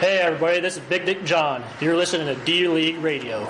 Hey everybody, this is Big Dick John. You're listening to D-League Radio.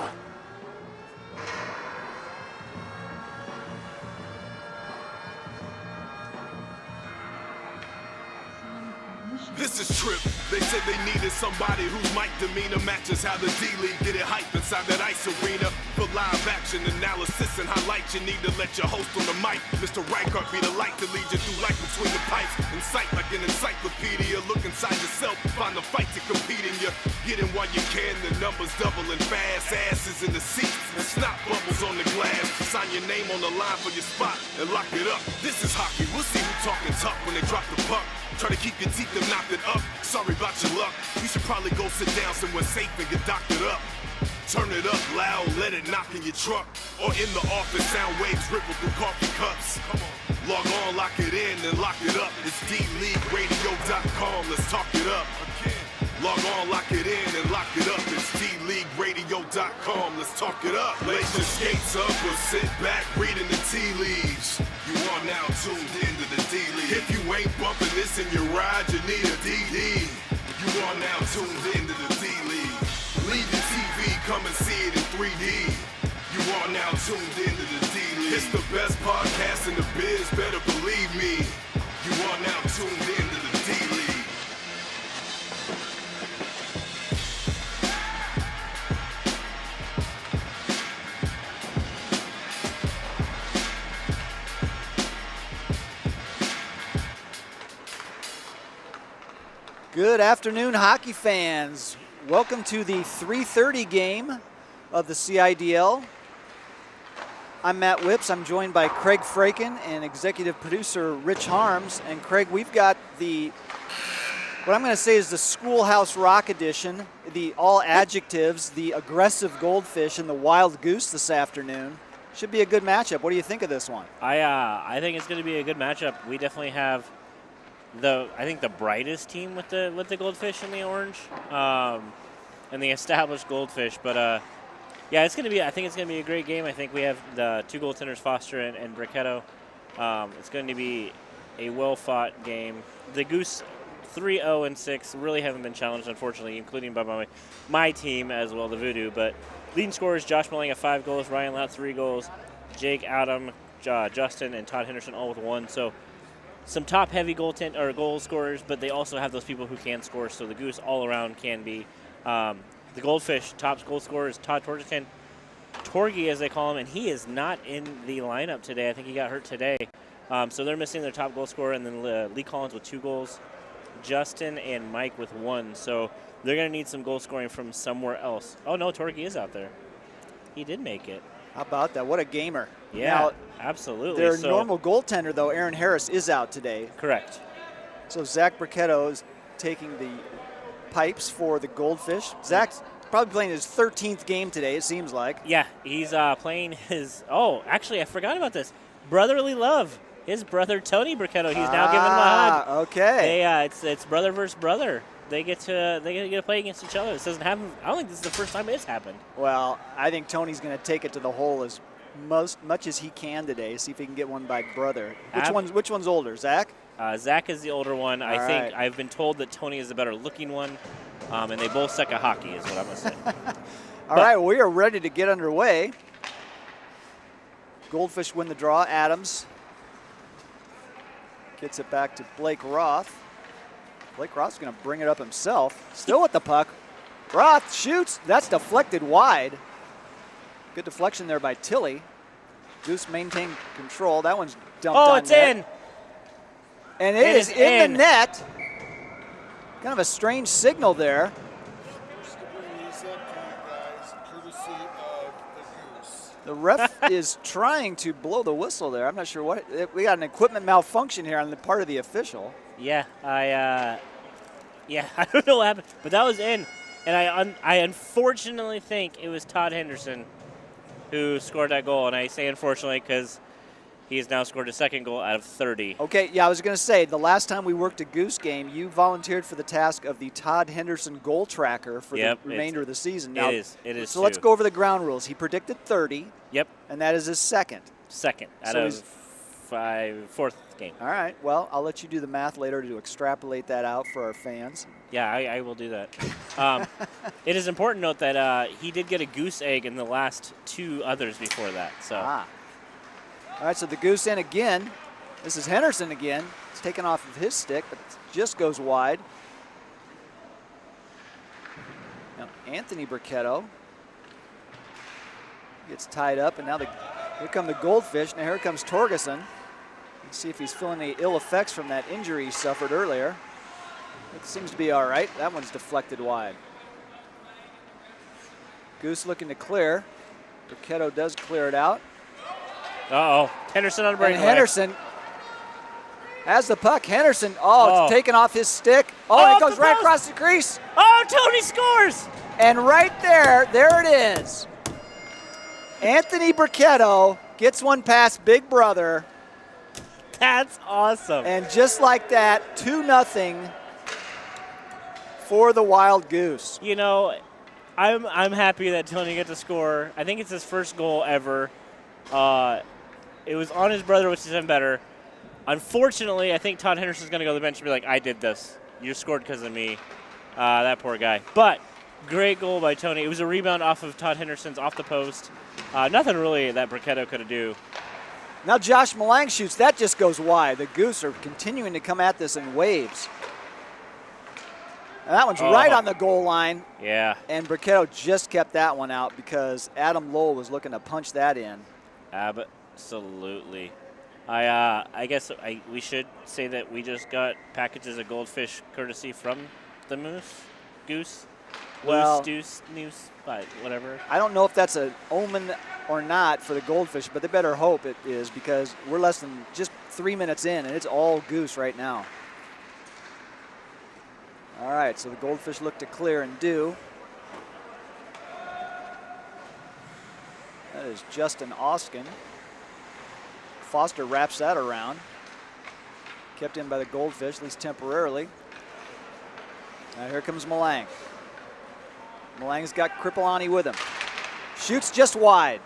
This is Trip. They said they needed somebody whose mic demeanor matches how the D-League get it hype inside that ice arena. For live action analysis and highlights, you need to let your host on the mic, Mr. Reichert, be the light to lead you through life between the pipes. Incite like an encyclopedia. Look inside yourself, find the fight to compete in you. Get in while you can, the numbers doubling fast. Asses in the seats and snot bubbles on the glass. Sign your name on the line for your spot and lock it up. This is hockey. We'll see who talking tough when they drop the puck. Try to keep your teeth and knock it up. Sorry about your luck. You should probably go sit down somewhere safe and get doctored up. Turn it up loud, let it knock in your truck. Or in the office, sound waves ripple through coffee cups. Come on. Log on, lock it in, and lock it up. It's DLeagueRadio.com. Let's talk it up. Log on, lock it in, and lock it up. It's DLeagueRadio.com. Let's talk it up. Lace your skates up or sit back reading the tea leaves. You are now tuned into the D-League. If you ain't bumping this in your ride, you need a DD. You are now tuned into the D-League. Leave your TV, come and see it in 3D. You are now tuned into the D-League. It's the best podcast in the biz, better believe me. You are now tuned into the D-League. Good afternoon, hockey fans. Welcome to the 3:30 game of the CIDL. I'm Matt Whips. I'm joined by Craig Fraken and executive producer Rich Harms. And Craig, we've got what I'm going to say is the Schoolhouse Rock edition, the all adjectives, the aggressive Goldfish and the Wild Goose this afternoon. Should be a good matchup. What do you think of this one? I think it's going to be a good matchup. We definitely have I think the brightest team with the Goldfish and the orange, and the established Goldfish. But yeah, I think it's going to be a great game. I think we have the two goaltenders, Foster and Bricketto. It's going to be a well-fought game. The Goose 3-0-6 really haven't been challenged, unfortunately, including by my team as well, the Voodoo. But leading scorers, Josh Malenga 5 goals, Ryan Lout 3 goals, Jake Adam, Justin, and Todd Henderson all with 1. So some top-heavy goal scorers, but they also have those people who can score. So the Goose all around can be. The Goldfish top goal scorer is Todd Torgy, as they call him, and he is not in the lineup today. I think he got hurt today. So they're missing their top goal scorer, and then Lee Collins with 2 goals, Justin and Mike with 1. So they're going to need some goal scoring from somewhere else. Oh, no, Torgy is out there. He did make it. How about that? What a gamer. Yeah, now, absolutely. Their normal goaltender, though, Aaron Harris, is out today. Correct. So Zach Bricketto is taking the pipes for the Goldfish. Zach's probably playing his 13th game today, it seems like. Yeah, he's playing his – oh, actually, I forgot about this. Brotherly love. His brother, Tony Bricketto, he's now giving him a hug. Okay. It's brother versus brother. They get to play against each other. This doesn't happen. I don't think this is the first time it's happened. Well, I think Tony's going to take it to the hole as much as he can today. See if he can get one by brother. Which one's older, Zach? Zach is the older one. I think I've been told that Tony is the better looking one, and they both suck at hockey, is what I'm going to say. All right, we are ready to get underway. Goldfish win the draw. Adams gets it back to Blake Roth. Blake Roth's going to bring it up himself. Still with the puck. Roth shoots. That's deflected wide. Good deflection there by Tilly. Goose maintained control. That one's dumped on net. Oh, it's in. And it is in the net. Kind of a strange signal there. The ref is trying to blow the whistle there. I'm not sure what. We got an equipment malfunction here on the part of the official. Yeah, I don't know what happened, but that was in. And I unfortunately think it was Todd Henderson who scored that goal. And I say unfortunately because he has now scored a second goal out of 30. Okay, yeah, I was going to say, the last time we worked a Goose game, you volunteered for the task of the Todd Henderson goal tracker for the remainder of the season. Now, it is. So let's go over the ground rules. He predicted 30. Yep. And that is his second. Out of fourth game. All right. Well, I'll let you do the math later to extrapolate that out for our fans. Yeah, I will do that. It is important to note that he did get a goose egg in the last 2 others before that. So. All right, so the goose in again. This is Henderson again. It's taken off of his stick, but it just goes wide. Now Anthony Burketto gets tied up, and now here come the Goldfish. Now here comes Torgerson. Let's see if he's feeling any ill effects from that injury he suffered earlier. It seems to be all right. That one's deflected wide. Goose looking to clear. Burketto does clear it out. Uh-oh. Henderson on a breakaway. And Henderson has the puck. Henderson, it's taken off his stick. It goes right across the crease. Oh, Tony scores! And right there it is. Anthony Burketto gets one past Big Brother. That's awesome. And just like that, 2-0 for the Wild Goose. You know, I'm happy that Tony got to score. I think it's his first goal ever. It was on his brother, which is even better. Unfortunately, I think Todd Henderson's going to go to the bench and be like, I did this. You scored because of me. That poor guy. But great goal by Tony. It was a rebound off of Todd Henderson's off the post. Nothing really that Burketto could do. Now Josh Malang shoots. That just goes wide. The Goose are continuing to come at this in waves. And that one's right on the goal line. Yeah. And Burketto just kept that one out because Adam Lowell was looking to punch that in. Absolutely. I guess we should say that we just got packages of Goldfish courtesy from the Goose. Well, Deuce, whatever. I don't know if that's an omen or not for the Goldfish, but they better hope it is because we're less than just 3 minutes in, and it's all Goose right now. All right, so the Goldfish look to clear and do. That is Justin Oskin. Foster wraps that around. Kept in by the Goldfish, at least temporarily. Now here comes Malang. Malang's got Kripalani with him. Shoots just wide.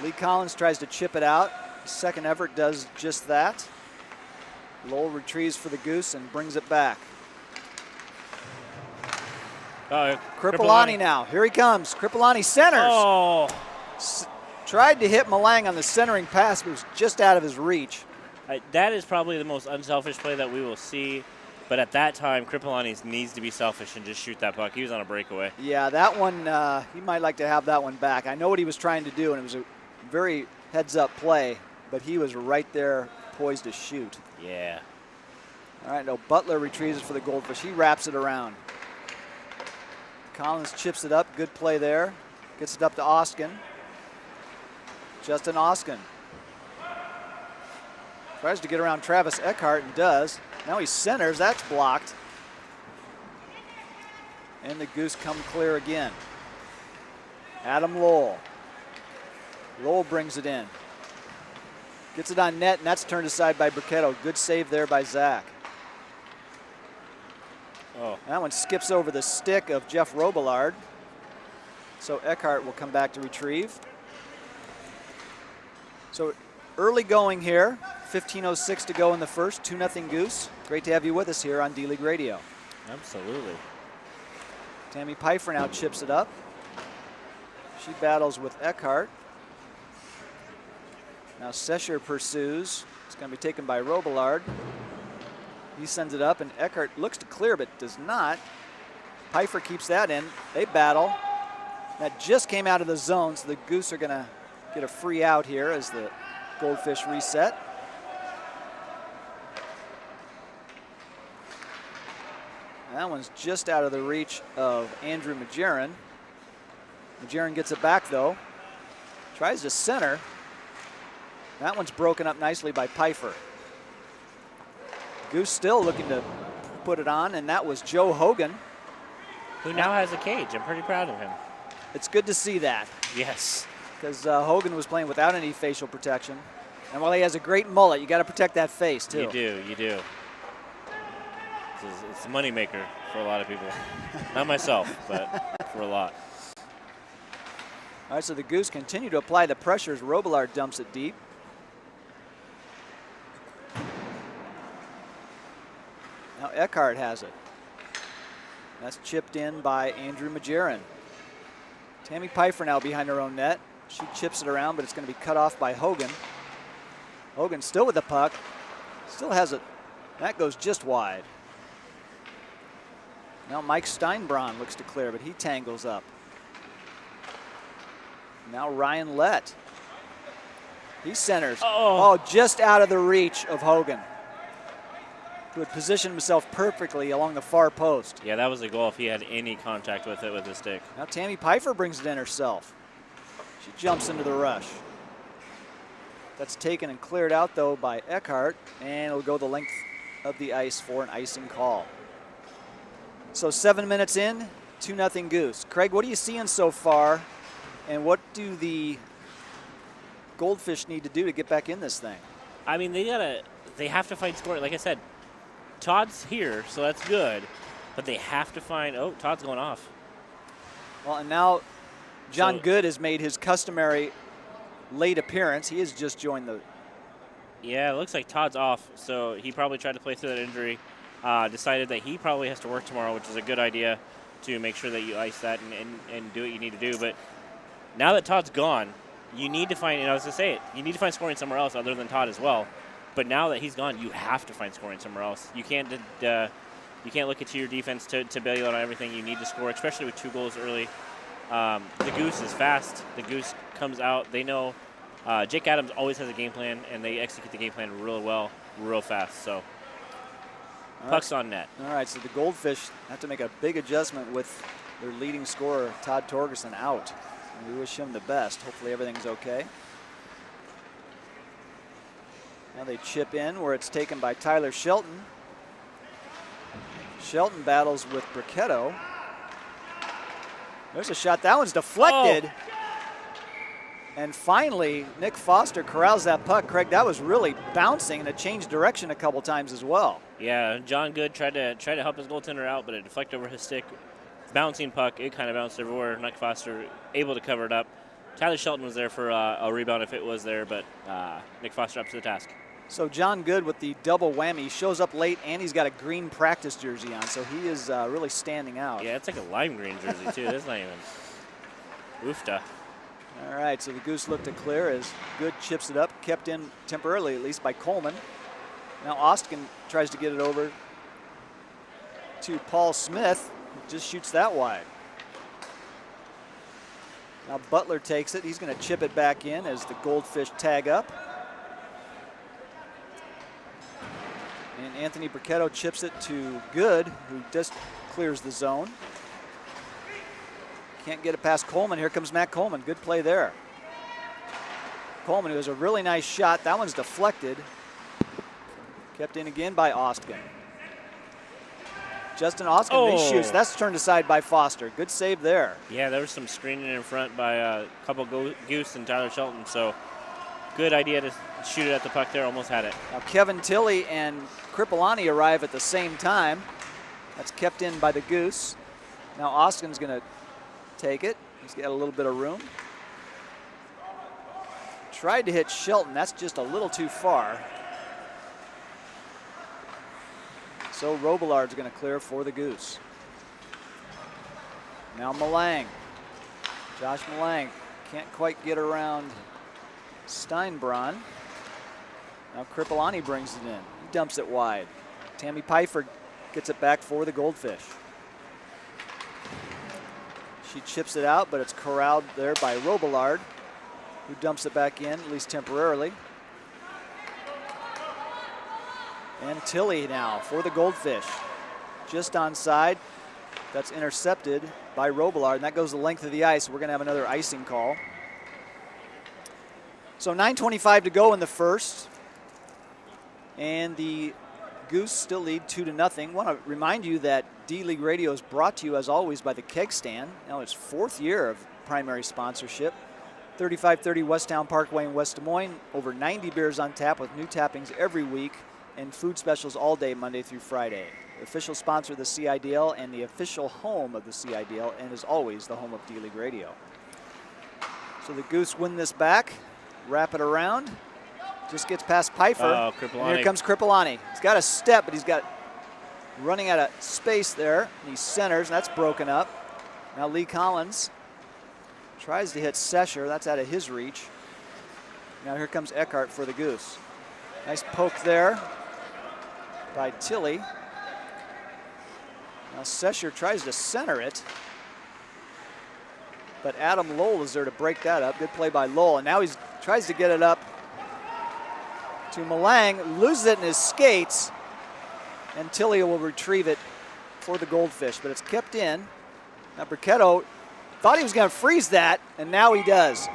Lee Collins tries to chip it out. His second effort does just that. Lowell retrieves for the Goose and brings it back. Kripalani now. Here he comes. Kripalani centers. Oh. Tried to hit Malang on the centering pass, but it was just out of his reach. That is probably the most unselfish play that we will see. But at that time, Kripalani needs to be selfish and just shoot that puck. He was on a breakaway. Yeah, that one, he might like to have that one back. I know what he was trying to do, and it was a very heads-up play, but he was right there poised to shoot. Yeah. All right, now Butler retrieves it for the Goldfish. He wraps it around. Collins chips it up. Good play there. Gets it up to Oskin. Justin Oskin. Tries to get around Travis Eckhart and does. Now he centers. That's blocked. And the Goose come clear again. Adam Lowell. Lowell brings it in. Gets it on net, and that's turned aside by Burketto. Good save there by Zach. Oh. That one skips over the stick of Jeff Robillard. So Eckhart will come back to retrieve. So early going here. 15:06 to go in the first. 2-0 Goose. Great to have you with us here on D-League Radio. Absolutely. Tammy Pfeiffer now chips it up. She battles with Eckhart. Now Sesher pursues. It's going to be taken by Robillard. He sends it up, and Eckhart looks to clear, but does not. Pfeiffer keeps that in. They battle. That just came out of the zone, so the Goose are going to get a free out here as the Goldfish reset. That one's just out of the reach of Andrew Majeran. Majeran gets it back, though. Tries to center. That one's broken up nicely by Pfeiffer. Goose still looking to put it on, and that was Joe Hogan. Who now has a cage. I'm pretty proud of him. It's good to see that. Yes. Because Hogan was playing without any facial protection. And while he has a great mullet, you got to protect that face, too. You do. It's a moneymaker for a lot of people. Not myself, but for a lot. All right, so the Goose continue to apply the pressure as Robillard dumps it deep. Now Eckhart has it. That's chipped in by Andrew Majeran. Tammy Pfeiffer now behind her own net. She chips it around, but it's going to be cut off by Hogan. Hogan still with the puck. Still has it. That goes just wide. Now Mike Steinbron looks to clear, but he tangles up. Now Ryan Lett. He centers. Oh, just out of the reach of Hogan, who had positioned himself perfectly along the far post. Yeah, that was a goal if he had any contact with it with his stick. Now Tammy Pfeiffer brings it in herself. She jumps into the rush. That's taken and cleared out, though, by Eckhart, and it'll go the length of the ice for an icing call. So 7 minutes in, 2-0 Goose. Craig, what are you seeing so far, and what do the Goldfish need to do to get back in this thing? I mean, they have to find scoring. Like I said, Todd's here, so that's good, but they have to find, Todd's going off. Well, and now John Good has made his customary late appearance. He has just joined the... Yeah, it looks like Todd's off, so he probably tried to play through that injury, decided that he probably has to work tomorrow, which is a good idea to make sure that you ice that and do what you need to do. But now that Todd's gone, you need to find, and I was going to say it, you need to find scoring somewhere else other than Todd as well. But now that he's gone, you have to find scoring somewhere else. You can't look at your defense to bail you out on everything. You need to score, especially with 2 goals early. The Goose is fast. The Goose comes out. They know Jake Adams always has a game plan, and they execute the game plan real well, real fast. So puck's on net. All right, so the Goldfish have to make a big adjustment with their leading scorer, Todd Torgerson, out. And we wish him the best. Hopefully everything's okay. Now they chip in where it's taken by Tyler Shelton. Shelton battles with Bricketto. There's a shot. That one's deflected. And finally, Nick Foster corrals that puck. Craig, that was really bouncing, and it changed direction a couple times as well. Yeah, John Good tried to help his goaltender out, but it deflected over his stick. Bouncing puck, it kind of bounced everywhere. Nick Foster able to cover it up. Tyler Shelton was there for a rebound if it was there, but Nick Foster up to the task. So John Good with the double whammy. He shows up late, and he's got a green practice jersey on, so he is really standing out. Yeah, it's like a lime green jersey, too. That's not even oofta. All right, so the Goose look to clear as Good chips it up, kept in temporarily, at least by Coleman. Now Austin tries to get it over to Paul Smith, who just shoots that wide. Now Butler takes it. He's going to chip it back in as the Goldfish tag up. And Anthony Bricketto chips it to Good, who just clears the zone. Can't get it past Coleman. Here comes Matt Coleman. Good play there. Coleman, who has a really nice shot. That one's deflected. Kept in again by Austin. Justin Austin reshoots. That's turned aside by Foster. Good save there. Yeah, there was some screening in front by a couple Goose and Tyler Shelton, so good idea to shoot it at the puck there. Almost had it. Now Kevin Tilley and Kripalani arrive at the same time. That's kept in by the Goose. Now Austin's going to take it. He's got a little bit of room. Tried to hit Shelton. That's just a little too far. So Robillard's going to clear for the Goose. Now Malang. Josh Malang can't quite get around Steinbron. Now Kripalani brings it in. He dumps it wide. Tammy Pfeiffer gets it back for the Goldfish. She chips it out, but it's corralled there by Robillard, who dumps it back in, at least temporarily. And Tilley now for the Goldfish. Just onside. That's intercepted by Robillard, and that goes the length of the ice. We're going to have another icing call. So 9:25 to go in the first. And the Goose still lead 2-0. Want to remind you that D-League Radio is brought to you, as always, by the Keg Stand. Now it's 4th year of primary sponsorship. 3530 Westtown Parkway in West Des Moines. Over 90 beers on tap with new tappings every week and food specials all day, Monday through Friday. The official sponsor of the CIDL and the official home of the CIDL, and as always, the home of D-League Radio. So the Goose win this back, wrap it around. Just gets past Pfeiffer. Oh, And Kripalani. here comes Kripalani. He's got a step, but he's got running out of space there. And he centers, and that's broken up. Now Lee Collins tries to hit Sesher. That's out of his reach. Now here comes Eckhart for the Goose. Nice poke there by Tilly. Now Sesher tries to center it. But Adam Lowell is there to break that up. Good play by Lowell. And now he tries to get it up to Malang. Loses it in his skates. And Tilly will retrieve it for the Goldfish. But it's kept in. Now Bricketto thought he was going to freeze that. And now he does.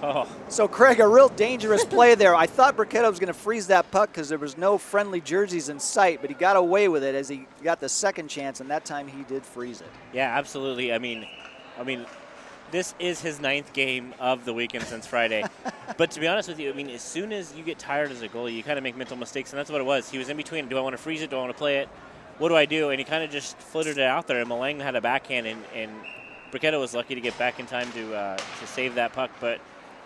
Oh. So Craig, a real dangerous play there. I thought Bricketto was going to freeze that puck because there was no friendly jerseys in sight. But he got away with it as he got the second chance. And that time he did freeze it. Yeah, absolutely. I mean, this is his 9th game of the weekend since Friday. But to be honest with you, I mean, as soon as you get tired as a goalie, you kind of make mental mistakes, and that's what it was. He was in between, do I want to freeze it, do I want to play it, what do I do? And he kind of just floated it out there, and Malang had a backhand, and Bricketto was lucky to get back in time to save that puck. But,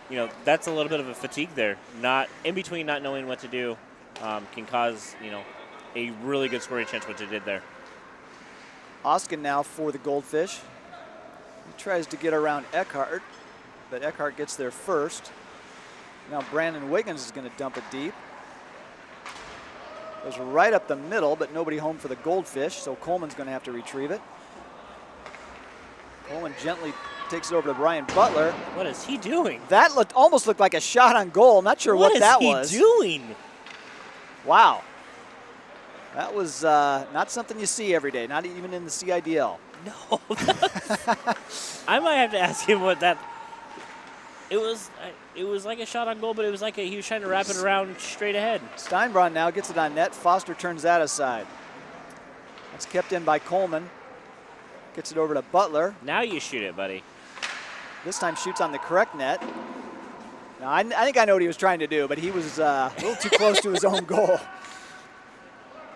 you know, that's a little bit of a fatigue there. Not in between, not knowing what to do can cause, you know, a really good scoring chance, which it did there. Oskin now for the Goldfish. He tries to get around Eckhart, but Eckhart gets there first. Now Brandon Wiggins is going to dump it deep. Goes right up the middle, but nobody home for the Goldfish, so Coleman's going to have to retrieve it. Coleman gently takes it over to Brian Butler. What is he doing? That almost looked like a shot on goal. Not sure what that was. What is he doing? Wow. That was not something you see every day, not even in the CIDL. No. I might have to ask him what that. It was like a shot on goal, but it was like he was trying to wrap it around straight ahead. Steinbron now gets it on net. Foster turns that aside. That's kept in by Coleman. Gets it over to Butler. Now you shoot it, buddy. This time shoots on the correct net. Now I think I know what he was trying to do, but he was a little too close to his own goal.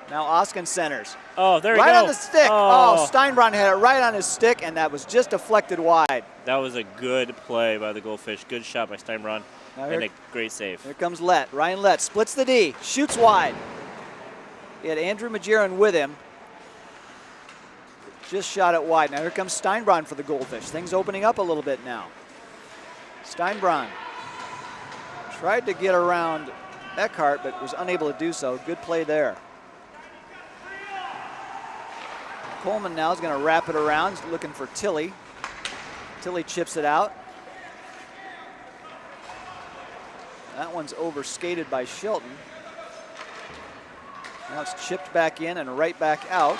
Now Oskin centers. Oh, there we go. Right on the stick. Oh. Steinbron had it right on his stick, and that was just deflected wide. That was a good play by the Goldfish. Good shot by Steinbron. And a great save. Here comes Lett. Ryan Lett splits the D. Shoots wide. He had Andrew Majeron with him. Just shot it wide. Now here comes Steinbron for the Goldfish. Things opening up a little bit now. Steinbron tried to get around Eckhart, but was unable to do so. Good play there. Coleman now is going to wrap it around. He's looking for Tilly. Tilly chips it out. That one's overskated by Shelton. Now it's chipped back in and right back out.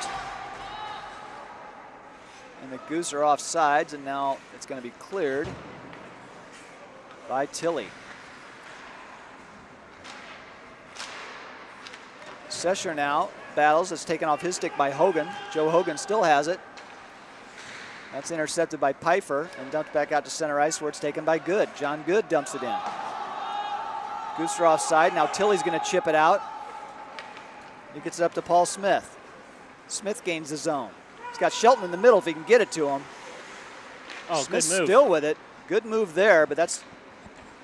And the Goose are off sides, and now it's going to be cleared by Tilly. Sesher now battles. It's taken off his stick by Hogan. Joe Hogan still has it. That's intercepted by Pfeiffer and dumped back out to center ice where it's taken by Good. John Good dumps it in. Goose are offside. Now Tilly's going to chip it out. He gets it up to Paul Smith. Smith gains the zone. He's got Shelton in the middle if he can get it to him. Oh, Smith's good move. still with it. Good move there, but that's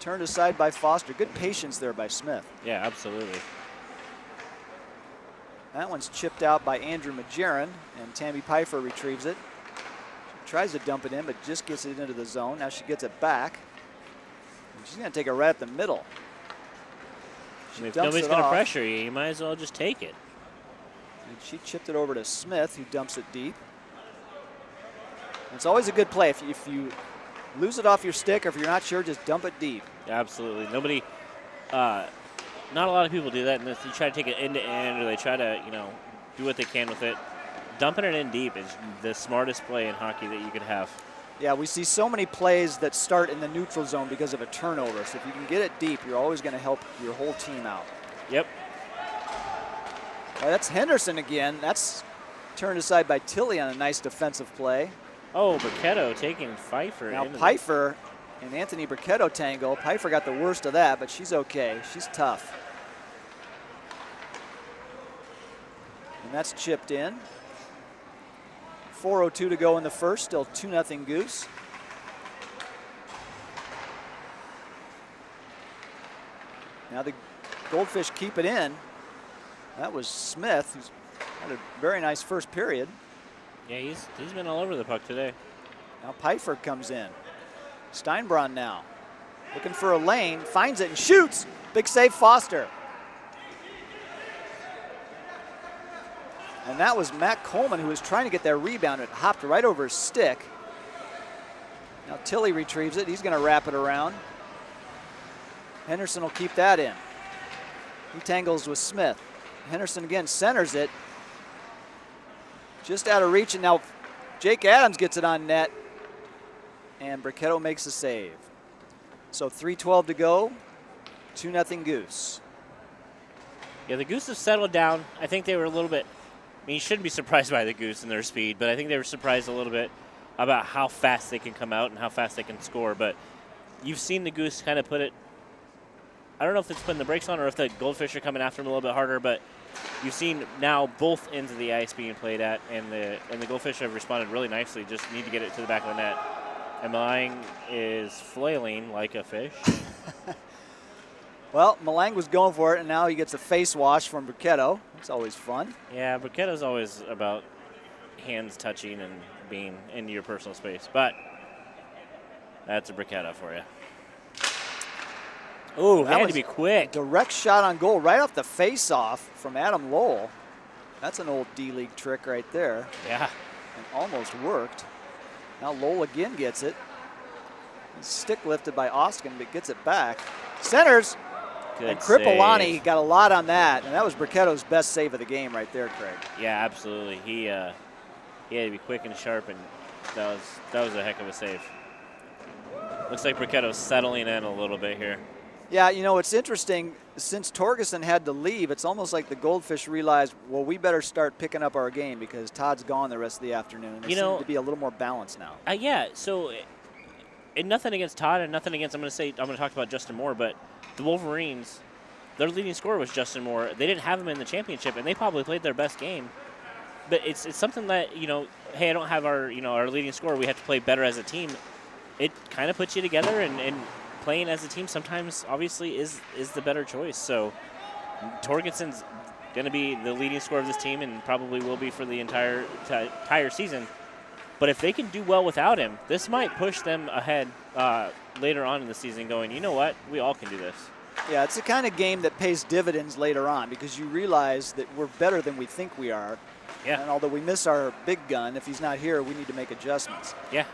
turned aside by Foster. Good patience there by Smith. Yeah, absolutely. That one's chipped out by Andrew Majeron, and Tammy Pfeiffer retrieves it. She tries to dump it in, but just gets it into the zone. Now she gets it back. And she's going to take it right up the middle. She If dumps nobody's it going to off, pressure you, you might as well just take it. and she chipped it over to Smith, who dumps it deep. And it's always a good play. If you lose it off your stick, or if you're not sure, just dump it deep. Absolutely. Nobody, not a lot of people do that. And if you try to take it end to end, or they try to, do what they can with it, dumping it in deep is the smartest play in hockey that you could have. Yeah, we see so many plays that start in the neutral zone because of a turnover. So if you can get it deep, you're always going to help your whole team out. Yep. That's Henderson again. That's turned aside by Tilly on a nice defensive play. Oh, Bricketto taking Pfeiffer. Now into Pfeiffer and Anthony Bricketto tangle. Pfeiffer got the worst of that, but she's okay. She's tough. And that's chipped in. 4:02 to go in the first. Still 2-0 Goose. Now the Goldfish keep it in. That was Smith, who's had a very nice first period. Yeah, he's been all over the puck today. Now Pfeiffer comes in. Steinbronn now looking for a lane, finds it and shoots. Big save, Foster. And that was Matt Coleman, who was trying to get that rebound. It hopped right over his stick. Now Tilley retrieves it. He's going to wrap it around. Henderson will keep that in. He tangles with Smith. Henderson again centers it. Just out of reach, and now Jake Adams gets it on net. And Bricketto makes the save. So 3:12 to go, 2-0 Goose. Yeah, the Goose have settled down. I think they were a little bit, I mean, you shouldn't be surprised by the Goose and their speed, but I think they were surprised a little bit about how fast they can come out and how fast they can score. But you've seen the Goose kind of put it, I don't know if it's putting the brakes on or if the Goldfish are coming after them a little bit harder, but you've seen now both ends of the ice being played at, and the Goldfish have responded really nicely. Just need to get it to the back of the net. And Malang is flailing like a fish. Well, Malang was going for it, and now he gets a face wash from Bricketto. That's always fun. Yeah, Bricketto's always about hands touching and being into your personal space, but that's a Bricketto for you. Oh, that had to be quick. Direct shot on goal right off the face-off from Adam Lowell. That's an old D-League trick right there. Yeah. And almost worked. Now Lowell again gets it. Stick lifted by Oskin, but gets it back. Centers. Good and Kripalani save. got a lot on that, and that was Bricketto's best save of the game right there, Craig. Yeah, absolutely. He had to be quick and sharp, and that was a heck of a save. Looks like Bricketto's settling in a little bit here. Yeah, you know, it's interesting. Since Torgerson had to leave, it's almost like the Goldfish realized, well, we better start picking up our game because Todd's gone the rest of the afternoon. They seem to be a little more balanced now. Yeah, so and nothing against Todd and nothing against, I'm going to talk about Justin Moore, but the Wolverines, their leading scorer was Justin Moore. They didn't have him in the championship, and they probably played their best game. But it's something that, you know, hey, I don't have our leading scorer. We have to play better as a team. It kind of puts you together, and playing as a team sometimes obviously is the better choice. So Torgenson's going to be the leading scorer of this team and probably will be for the entire season. But if they can do well without him, this might push them ahead later on in the season going, you know what, we all can do this. Yeah, it's the kind of game that pays dividends later on because you realize that we're better than we think we are. Yeah. And although we miss our big gun, if he's not here, we need to make adjustments. Yeah.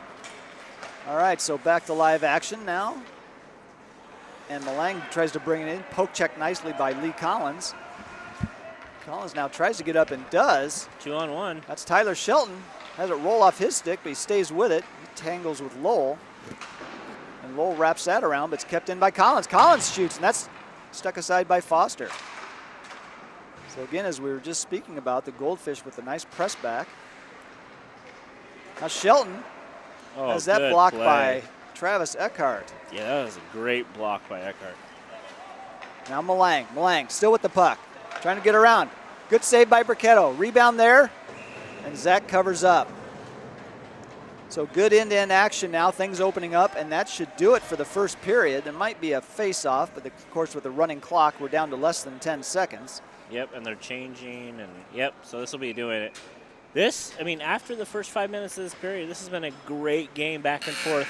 All right, so back to live action now. And Malang tries to bring it in. Poke check nicely by Lee Collins. Collins now tries to get up and does. 2-on-1. That's Tyler Shelton. Has it roll off his stick, but he stays with it. He tangles with Lowell. And Lowell wraps that around, but it's kept in by Collins. Collins shoots, and that's stuck aside by Foster. So again, as we were just speaking about, the Goldfish with a nice press back. Now Shelton has that blocked by Travis Eckhart. Yeah, that was a great block by Eckhart. Now Malang. Malang still with the puck. Trying to get around. Good save by Bricketto. Rebound there. And Zach covers up. So good end-to-end action now. Things opening up. And that should do it for the first period. There might be a face-off. But of course with the running clock, we're down to less than 10 seconds. Yep, and they're changing. And yep, so this will be doing it. This, I mean, after the first 5 minutes of this period, this has been a great game back and forth.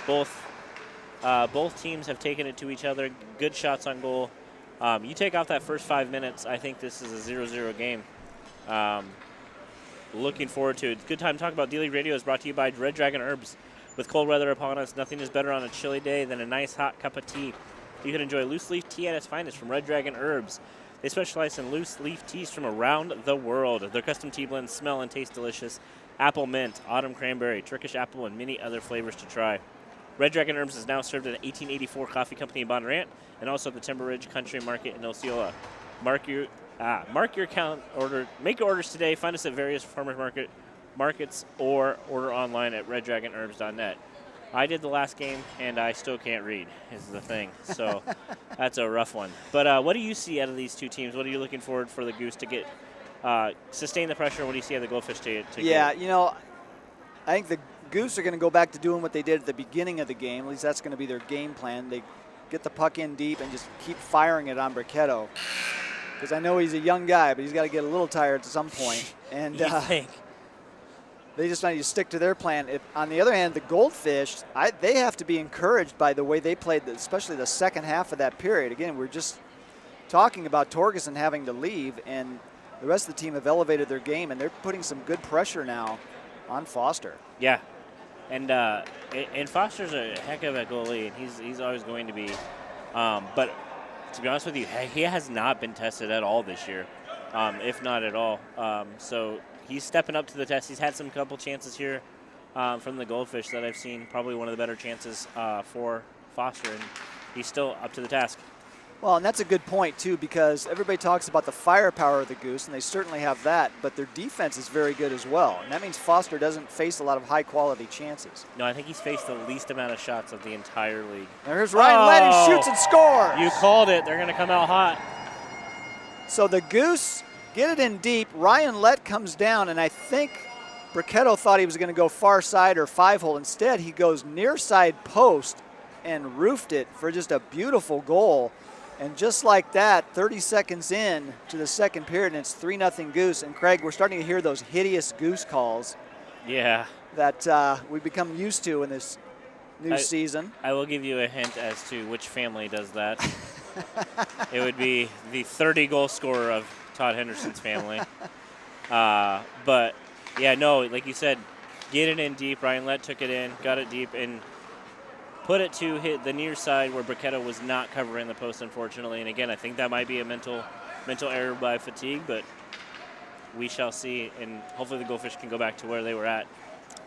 Both teams have taken it to each other. Good shots on goal. You take off that first 5 minutes, I think this is a 0-0 game. Looking forward to it. Good time to talk about D-League Radio is brought to you by Red Dragon Herbs. With cold weather upon us, nothing is better on a chilly day than a nice hot cup of tea. You can enjoy loose leaf tea at its finest from Red Dragon Herbs. They specialize in loose leaf teas from around the world. Their custom tea blends smell and taste delicious. Apple mint, autumn cranberry, Turkish apple, and many other flavors to try. Red Dragon Herbs is now served at the 1884 Coffee Company in Bondurant and also at the Timber Ridge Country Market in Osceola. Mark your account order. Make your orders today. Find us at various farmers markets or order online at reddragonherbs.net. I did the last game, and I still can't read, is the thing. So that's a rough one. But what do you see out of these two teams? What are you looking forward for the Goose to get sustain the pressure? What do you see out of the Goldfish to Yeah, get? you know, I think the Goose are going to go back to doing what they did at the beginning of the game. At least that's going to be their game plan. They get the puck in deep and just keep firing it on Briquetto. Because I know he's a young guy, but he's got to get a little tired at some point. And You think? they just need to stick to their plan. On the other hand, the Goldfish, they have to be encouraged by the way they played, especially the second half of that period. Again, we're just talking about Torgerson having to leave, and the rest of the team have elevated their game, and they're putting some good pressure now on Foster. Yeah. And Foster's a heck of a goalie, and he's always going to be. But to be honest with you, he has not been tested at all this year, if not at all. So he's stepping up to the test. He's had some couple chances here from the Goldfish that I've seen, probably one of the better chances for Foster, and he's still up to the task. Well, and that's a good point, too, because everybody talks about the firepower of the Goose, and they certainly have that, but their defense is very good as well. And that means Foster doesn't face a lot of high-quality chances. No, I think he's faced the least amount of shots of the entire league. There's Ryan Lett, who shoots and scores. You called it. They're going to come out hot. So the Goose get it in deep. Ryan Lett comes down, and I think Briquetto thought he was going to go far side or 5-hole. Instead, he goes near side post and roofed it for just a beautiful goal. And just like that, 30 seconds in to the second period, and it's 3-0 Goose. And Craig, we're starting to hear those hideous Goose calls. Yeah. That we've become used to in this new season. I will give you a hint as to which family does that. It would be the 30-goal scorer of Todd Henderson's family. But, yeah, no, like you said, get it in deep. Ryan Lett took it in, got it deep, and put it to hit the near side where Briquetto was not covering the post, unfortunately. And again, I think that might be a mental error by fatigue, but we shall see. And hopefully the Goldfish can go back to where they were at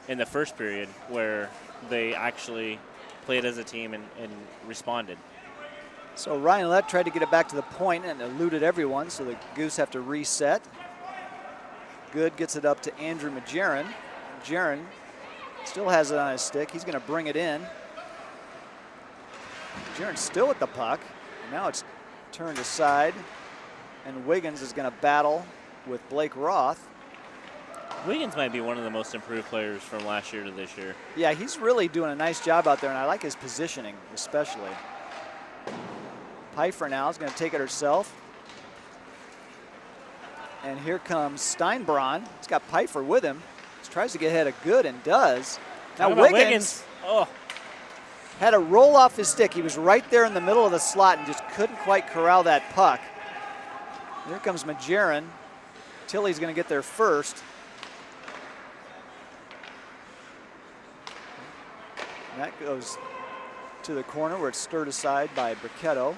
in the first period, where they actually played as a team and responded. So Ryan Lett tried to get it back to the point and eluded everyone, so the Goose have to reset. Good gets it up to Andrew Majerin. Majerin still has it on his stick. He's going to bring it in. Jaren's still with the puck. Now it's turned aside, and Wiggins is going to battle with Blake Roth. Wiggins might be one of the most improved players from last year to this year. Yeah, he's really doing a nice job out there, and I like his positioning especially. Pfeiffer now is going to take it herself. And here comes Steinbron. He's got Pfeiffer with him. He tries to get ahead of Good and does. Now Wiggins. Had a roll off his stick. He was right there in the middle of the slot and just couldn't quite corral that puck. Here comes Majerin. Tilley's going to get there first. And that goes to the corner where it's stirred aside by Briquetto.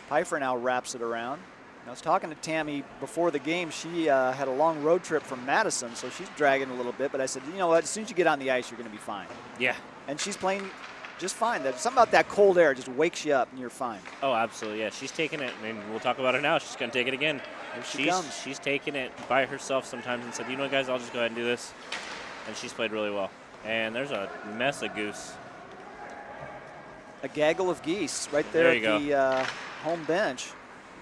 Pfeiffer now wraps it around. I was talking to Tammy before the game. She had a long road trip from Madison, so she's dragging a little bit. But I said, you know what, as soon as you get on the ice, you're going to be fine. Yeah. And she's playing just fine. Something about that cold air just wakes you up, and you're fine. Oh, absolutely, yeah. She's taking it, and we'll talk about it now. She's going to take it again. Here she comes. She's taken it by herself sometimes and said, you know what, guys, I'll just go ahead and do this. And she's played really well. And there's a mess of Goose. A gaggle of geese right there There at you the home bench.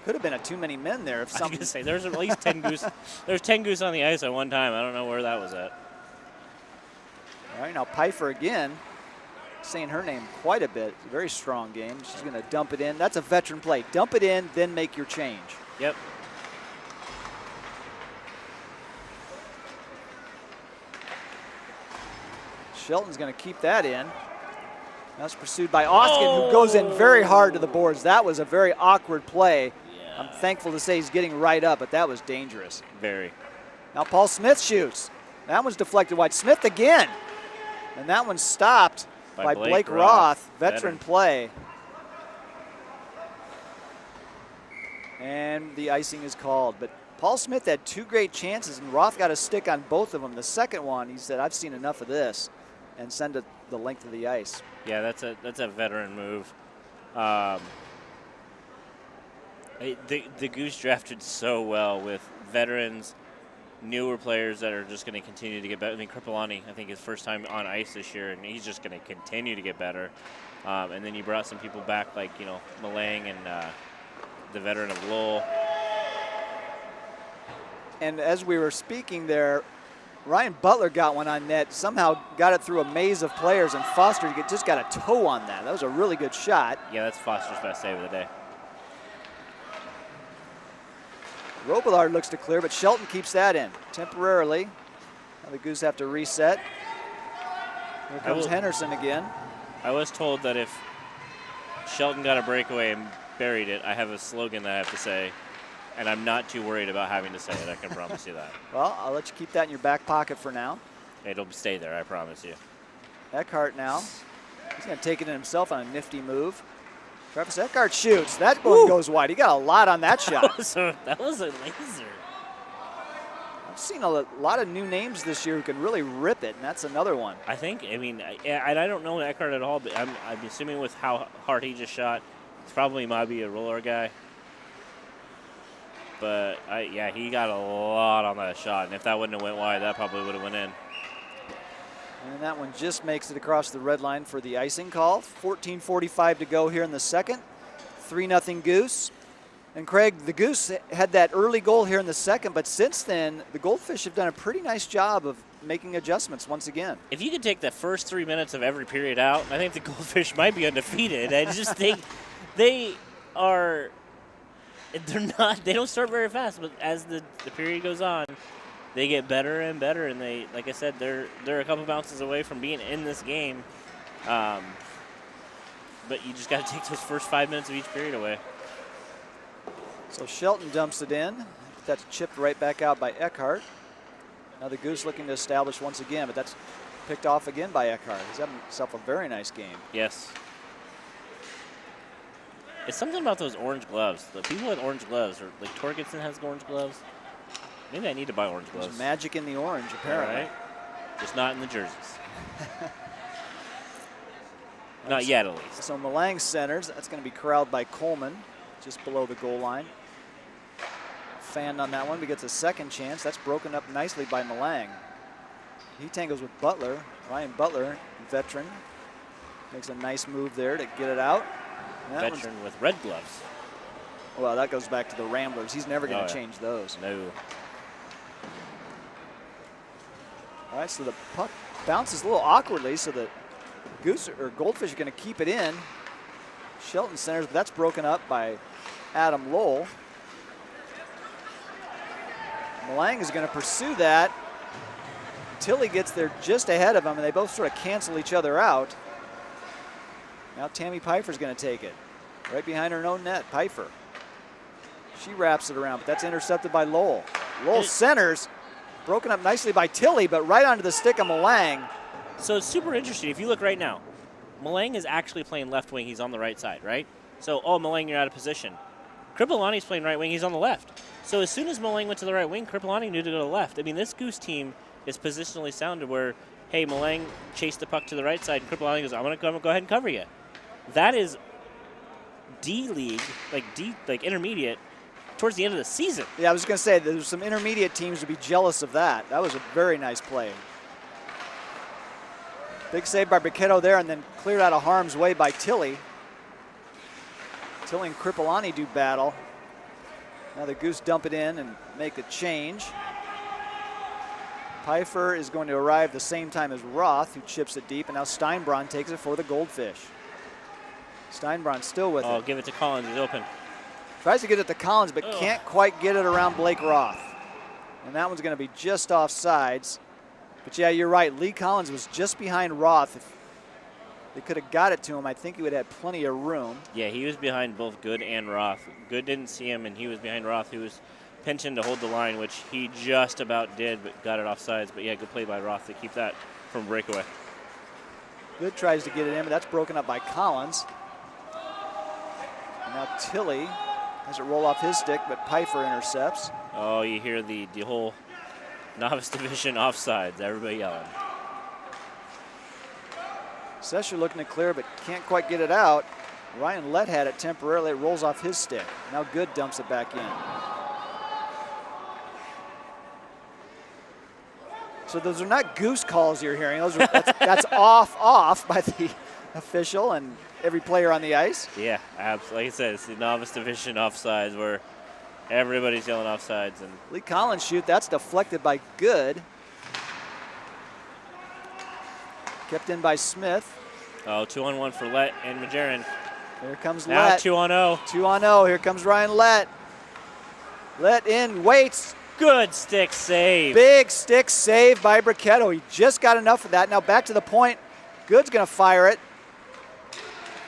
Could have been a too many men there. If I was going to say, there's at least 10 Goose. There's 10 Goose on the ice at one time. I don't know where that was at. All right, now Pfeiffer again, saying her name quite a bit. It's a very strong game. She's going to dump it in. That's a veteran play. Dump it in, then make your change. Yep. Shelton's going to keep that in. That's pursued by Oskin, who goes in very hard to the boards. That was a very awkward play. Yeah. I'm thankful to say he's getting right up, but that was dangerous. Very. Now Paul Smith shoots. That one's deflected wide. Smith again. And that one's stopped by Blake Roth. Veteran play. And the icing is called. But Paul Smith had two great chances, and Roth got a stick on both of them. The second one, he said, I've seen enough of this, and send it the length of the ice. Yeah, that's a veteran move. The Goose drafted so well with veterans, newer players that are just going to continue to get better. I mean, Kripalani, I think his first time on ice this year, and he's just going to continue to get better. And then you brought some people back like, Malang and the veteran of Lowell. And as we were speaking there, Ryan Butler got one on net, somehow got it through a maze of players, and Foster just got a toe on that. That was a really good shot. Yeah, that's Foster's best save of the day. Robillard looks to clear, but Shelton keeps that in temporarily. Now the Goose have to reset. Here comes Henderson again. I was told that if Shelton got a breakaway and buried it, I have a slogan that I have to say, and I'm not too worried about having to say it. I can promise you that. Well, I'll let you keep that in your back pocket for now. It'll stay there, I promise you. Eckhart now. He's going to take it in himself on a nifty move. Travis Eckhart shoots. That one goes wide. He got a lot on that shot. That was a laser. I've seen a lot of new names this year who can really rip it, and that's another one. I don't know Eckhart at all, but I'm assuming with how hard he just shot, it's probably might be a roller guy. But, he got a lot on that shot, and if that wouldn't have went wide, that probably would have went in. And that one just makes it across the red line for the icing call. 14:45 to go here in the second. 3-0 Goose. And Craig, the Goose had that early goal here in the second, but since then, the Goldfish have done a pretty nice job of making adjustments once again. If you could take the first 3 minutes of every period out, I think the Goldfish might be undefeated. I just think they don't start very fast, but as the period goes on, they get better and better, and they, like I said, they're a couple bounces away from being in this game. But you just got to take those first 5 minutes of each period away. So Shelton dumps it in. That's chipped right back out by Eckhart. Now the Goose looking to establish once again, but that's picked off again by Eckhart. He's having himself a very nice game. Yes. It's something about those orange gloves. The people with orange gloves, or like Torgerson has orange gloves. Maybe I need to buy orange gloves. There's magic in the orange, apparently. All right. Just not in the jerseys. Not yet, at least. So Malang centers. That's going to be corralled by Coleman, just below the goal line. Fanned on that one, but gets a second chance. That's broken up nicely by Malang. He tangles with Butler. Ryan Butler, veteran, makes a nice move there to get it out. Veteran with red gloves. Well, that goes back to the Ramblers. He's never going to change those. No. All right, so the puck bounces a little awkwardly, so the Goose or Goldfish are going to keep it in. Shelton centers, but that's broken up by Adam Lowell. Malang is going to pursue that until he gets there just ahead of him, and they both sort of cancel each other out. Now Tammy Pfeiffer's going to take it. Right behind her own net, Pfeiffer. She wraps it around, but that's intercepted by Lowell. Lowell centers, broken up nicely by Tilley, but right onto the stick of Malang. So it's super interesting. If you look right now, Malang is actually playing left wing. He's on the right side, right? So, Malang, you're out of position. Kripalani's playing right wing. He's on the left. So as soon as Malang went to the right wing, Kripalani knew to go to the left. I mean, this Goose team is positionally sound to where, hey, Malang chased the puck to the right side, and Kripalani goes, I'm going to go ahead and cover you. That is D-League, like intermediate, towards the end of the season. Yeah, I was going to say, there's some intermediate teams to be jealous of that. That was a very nice play. Big save by Biquetto there, and then cleared out of harm's way by Tilley. Tilley and Kripalani do battle. Now the Goose dump it in and make a change. Pfeiffer is going to arrive the same time as Roth, who chips it deep, and now Steinbronn takes it for the Goldfish. Steinbronn still with it. Oh, give it to Collins. He's open. Tries to get it to Collins, but can't quite get it around Blake Roth. And that one's going to be just off sides. But yeah, you're right. Lee Collins was just behind Roth. If they could have got it to him, I think he would have had plenty of room. Yeah, he was behind both Good and Roth. Good didn't see him, and he was behind Roth, who was pinching to hold the line, which he just about did, but got it off sides. But yeah, good play by Roth to keep that from breakaway. Good tries to get it in, but that's broken up by Collins. And now Tilley has it roll off his stick, but Pfeiffer intercepts. Oh, you hear the whole novice division offsides, everybody yelling. Sesher looking to clear, but can't quite get it out. Ryan Lett had it temporarily. It rolls off his stick. Now Good dumps it back in. So those are not Goose calls you're hearing. Those are, that's off by the official and every player on the ice. Yeah, like I said, it's the novice division offsides where everybody's yelling offsides. And Lee Collins shoot, that's deflected by Good. Kept in by Smith. Oh, 2-on-1 for Lett and Majerin. Here comes Now Lett. 2-on-0. 2-0. Here comes Ryan Lett. Lett in, waits. Good stick save. Big stick save by Bricketto. He just got enough of that. Now back to the point. Good's going to fire it.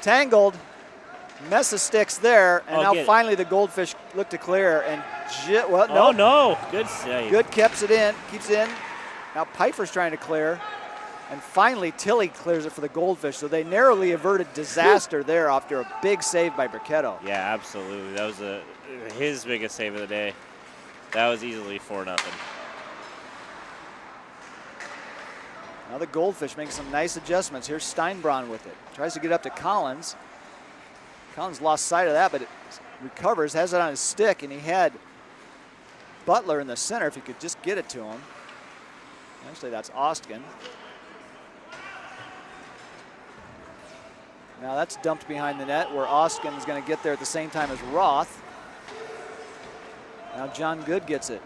Tangled. Mess of sticks there. And now finally the Goldfish look to clear. And well, no. Oh, no. Good save. Good keeps it in. Now Pfeiffer's trying to clear. And finally Tilly clears it for the Goldfish. So they narrowly averted disaster there after a big save by Bricketto. Yeah, absolutely. That was his biggest save of the day. That was easily 4-0. Now the Goldfish makes some nice adjustments. Here's Steinbron with it. Tries to get up to Collins. Collins lost sight of that, but it recovers, has it on his stick, and he had Butler in the center if he could just get it to him. Actually, that's Ostgen. Now that's dumped behind the net where Ostgen is going to get there at the same time as Roth. Now John Good gets it.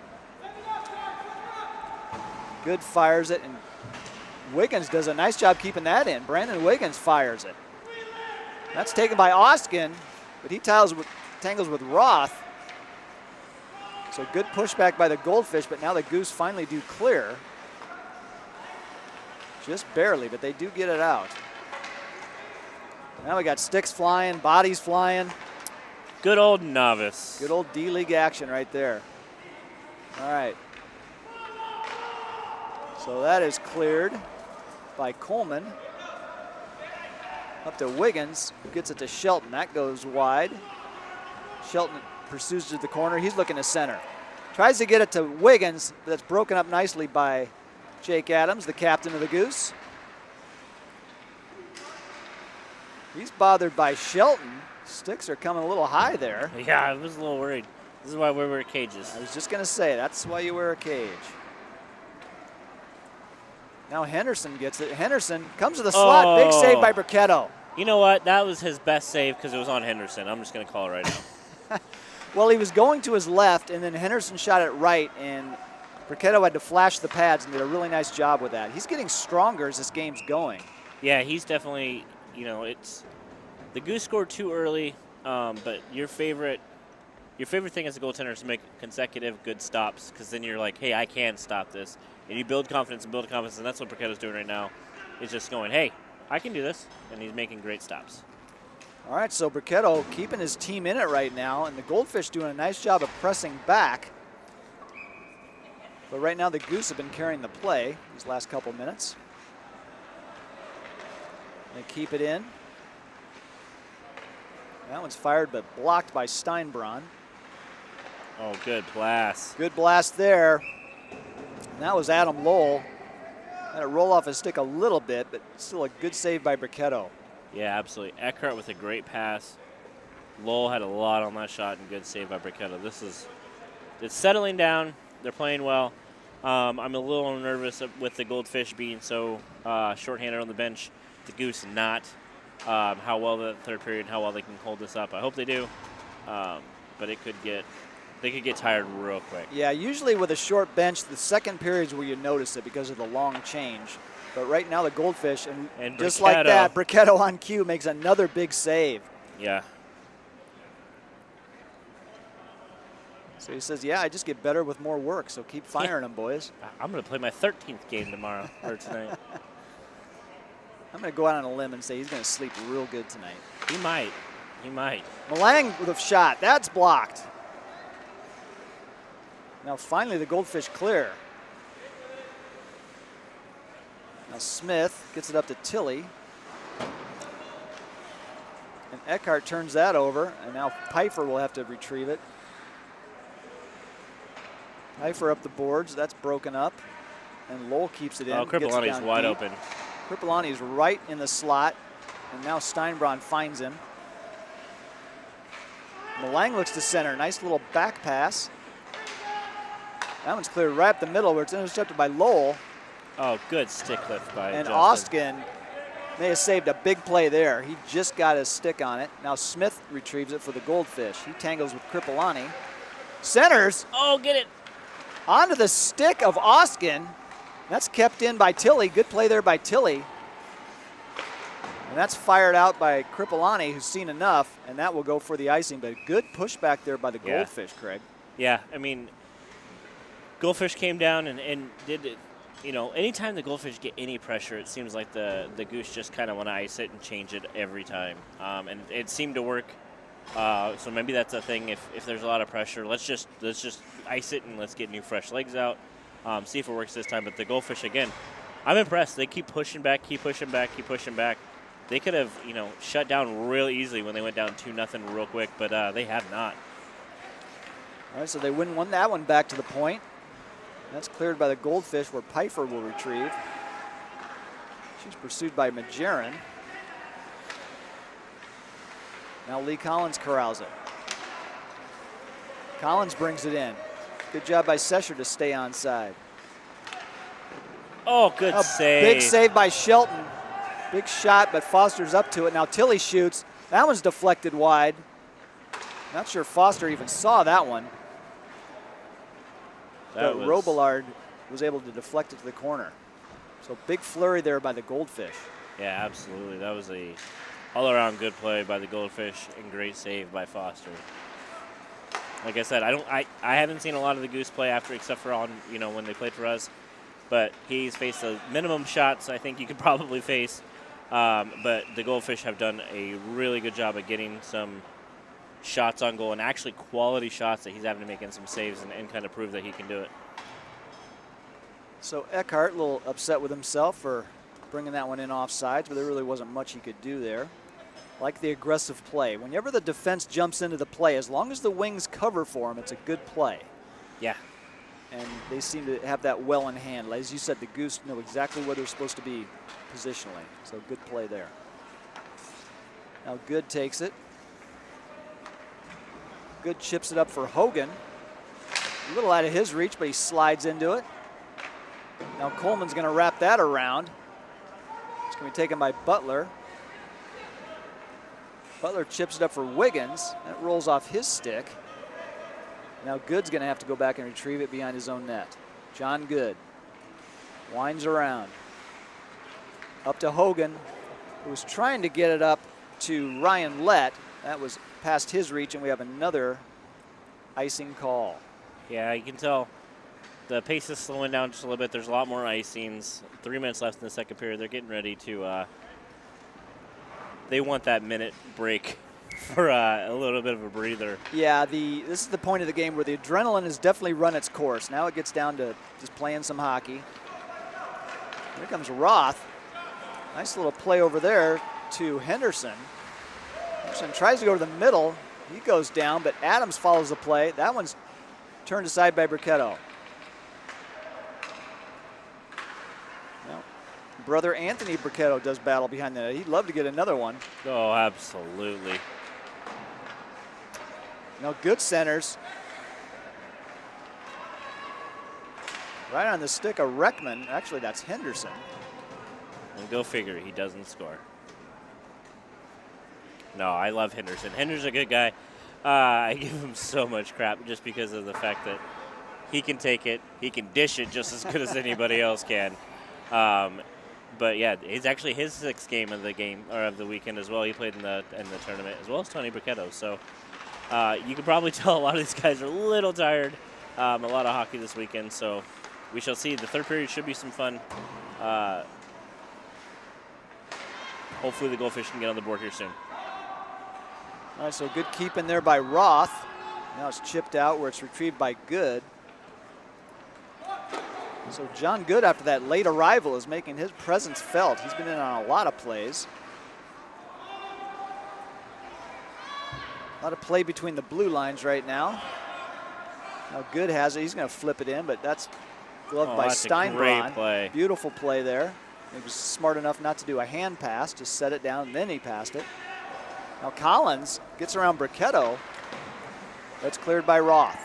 Good fires it, and Wiggins does a nice job keeping that in. Brandon Wiggins fires it. That's taken by Ostgen, but he tangles with Roth. So good pushback by the Goldfish, but now the Goose finally do clear. Just barely, but they do get it out. Now we got sticks flying, bodies flying. Good old novice. Good old D-League action right there. All right. So that is cleared by Coleman. Up to Wiggins, who gets it to Shelton. That goes wide. Shelton pursues to the corner. He's looking to center. Tries to get it to Wiggins, but that's broken up nicely by Jake Adams, the captain of the Goose. He's bothered by Shelton. Sticks are coming a little high there. Yeah, I was a little worried. This is why we wear cages. I was just going to say, that's why you wear a cage. Now Henderson gets it. Henderson comes to the slot. Big save by Bricketto. You know what? That was his best save because it was on Henderson. I'm just going to call it right now. Well, he was going to his left, and then Henderson shot it right, and Bricketto had to flash the pads and did a really nice job with that. He's getting stronger as this game's going. Yeah, he's definitely, it's the Goose scored too early, but your favorite thing as a goaltender is to make consecutive good stops, because then you're like, hey, I can stop this. And you build confidence, and that's what Bricketto's doing right now. He's just going, hey, I can do this, and he's making great stops. All right, so Bricketto keeping his team in it right now, and the Goldfish doing a nice job of pressing back. But right now the Goose have been carrying the play these last couple minutes. They keep it in. That one's fired but blocked by Steinbron. Oh, good blast. Good blast there. And that was Adam Lowell. Had to roll off his stick a little bit, but still a good save by Bricketto. Yeah, absolutely. Eckhart with a great pass. Lowell had a lot on that shot and good save by Bricketto. It's settling down. They're playing well. I'm a little nervous with the Goldfish being so shorthanded on the bench. The Goose not. How well the third period and how well they can hold this up. I hope they do. But they could get tired real quick. Yeah, usually with a short bench, the second period is where you notice it because of the long change. But right now the Goldfish, and just like that, Bricketto on cue makes another big save. Yeah. So he says, yeah, I just get better with more work, so keep firing them, boys. I'm going to play my 13th game tomorrow, or tonight. I'm going to go out on a limb and say he's going to sleep real good tonight. He might. Malang with a shot. That's blocked. Now finally the Goldfish clear. Now Smith gets it up to Tilly. And Eckhart turns that over, and now Pfeiffer will have to retrieve it. Pfeiffer up the boards. That's broken up. And Lowell keeps it in. Oh, Kripalani's wide open. Kripalani's right in the slot. And now Steinbron finds him. Malang looks to center. Nice little back pass. That one's cleared right up the middle where it's intercepted by Lowell. Oh, good stick lift by And Justin. Ostgen may have saved a big play there. He just got his stick on it. Now Smith retrieves it for the Goldfish. He tangles with Kripalani. Centers. Oh, get it. Onto the stick of Ostgen. That's kept in by Tilly. Good play there by Tilly. And that's fired out by Kripalani, who's seen enough, and that will go for the icing. But good pushback there by the Goldfish, Craig. Yeah, I mean, Goldfish came down and did it. You know, anytime the Goldfish get any pressure, it seems like the Goose just kind of want to ice it and change it every time. And it seemed to work. So maybe that's a thing. If there's a lot of pressure, let's just ice it and let's get new fresh legs out. See if it works this time. But the Goldfish, again, I'm impressed. They keep pushing back, keep pushing back, keep pushing back. They could have, shut down real easily when they went down 2-0 real quick, but they have not. All right, so they win that one back to the point. That's cleared by the Goldfish, where Pfeiffer will retrieve. She's pursued by Majeran. Now Lee Collins corrals it. Collins brings it in. Good job by Sesher to stay onside. Oh, good save. Big save by Shelton. Big shot, but Foster's up to it. Now Tilly shoots. That one's deflected wide. Not sure Foster even saw that one. But Robillard was able to deflect it to the corner. So big flurry there by the Goldfish. Yeah, absolutely. That was a all-around good play by the Goldfish and great save by Foster. Like I said, I haven't seen a lot of the Goose play after, except for on when they played for us. But he's faced the minimum shots I think you could probably face. But the Goldfish have done a really good job at getting some shots on goal, and actually quality shots that he's having to make in some saves and kind of prove that he can do it. So Eckhart a little upset with himself for bringing that one in offsides, but there really wasn't much he could do there. Like the aggressive play. Whenever the defense jumps into the play, as long as the wings cover for him, it's a good play. Yeah. And they seem to have that well in hand. As you said, the Goose know exactly where they're supposed to be positionally. So good play there. Now Good takes it. Good chips it up for Hogan. A little out of his reach, but he slides into it. Now Coleman's going to wrap that around. It's going to be taken by Butler. Butler chips it up for Wiggins. That rolls off his stick. Now Good's going to have to go back and retrieve it behind his own net. John Good winds around. Up to Hogan, who was trying to get it up to Ryan Lett. That was past his reach, and we have another icing call. Yeah, you can tell the pace is slowing down just a little bit. There's a lot more icings. 3 minutes left in the second period. They're getting ready to they want that minute break for a little bit of a breather. Yeah, this is the point of the game where the adrenaline has definitely run its course. Now it gets down to just playing some hockey. Here comes Roth. Nice little play over there to Henderson. Henderson tries to go to the middle. He goes down, but Adams follows the play. That one's turned aside by Bricchetto. Well, brother Anthony Bricchetto does battle behind the net. He'd love to get another one. Oh, absolutely. Now Good centers. Right on the stick of Reckman. Actually, that's Henderson. And go figure, he doesn't score. No, I love Henderson. Henderson's a good guy. I give him so much crap just because of the fact that he can take it, he can dish it just as good as anybody else can. But yeah, it's actually his sixth game of the weekend as well. He played in the tournament as well as Tony Bricchetto. So you can probably tell a lot of these guys are a little tired. A lot of hockey this weekend, so we shall see. The third period should be some fun. Hopefully the Goldfish can get on the board here soon. All right, so good keep in there by Roth. Now it's chipped out where it's retrieved by Good. So John Good, after that late arrival, is making his presence felt. He's been in on a lot of plays. A lot of play between the blue lines right now. Now Good has it. He's going to flip it in, but that's gloved by Steinbron. Great play. Beautiful play there. He was smart enough not to do a hand pass, just set it down, and then he passed it. Now Collins gets around Bricchetto. That's cleared by Roth.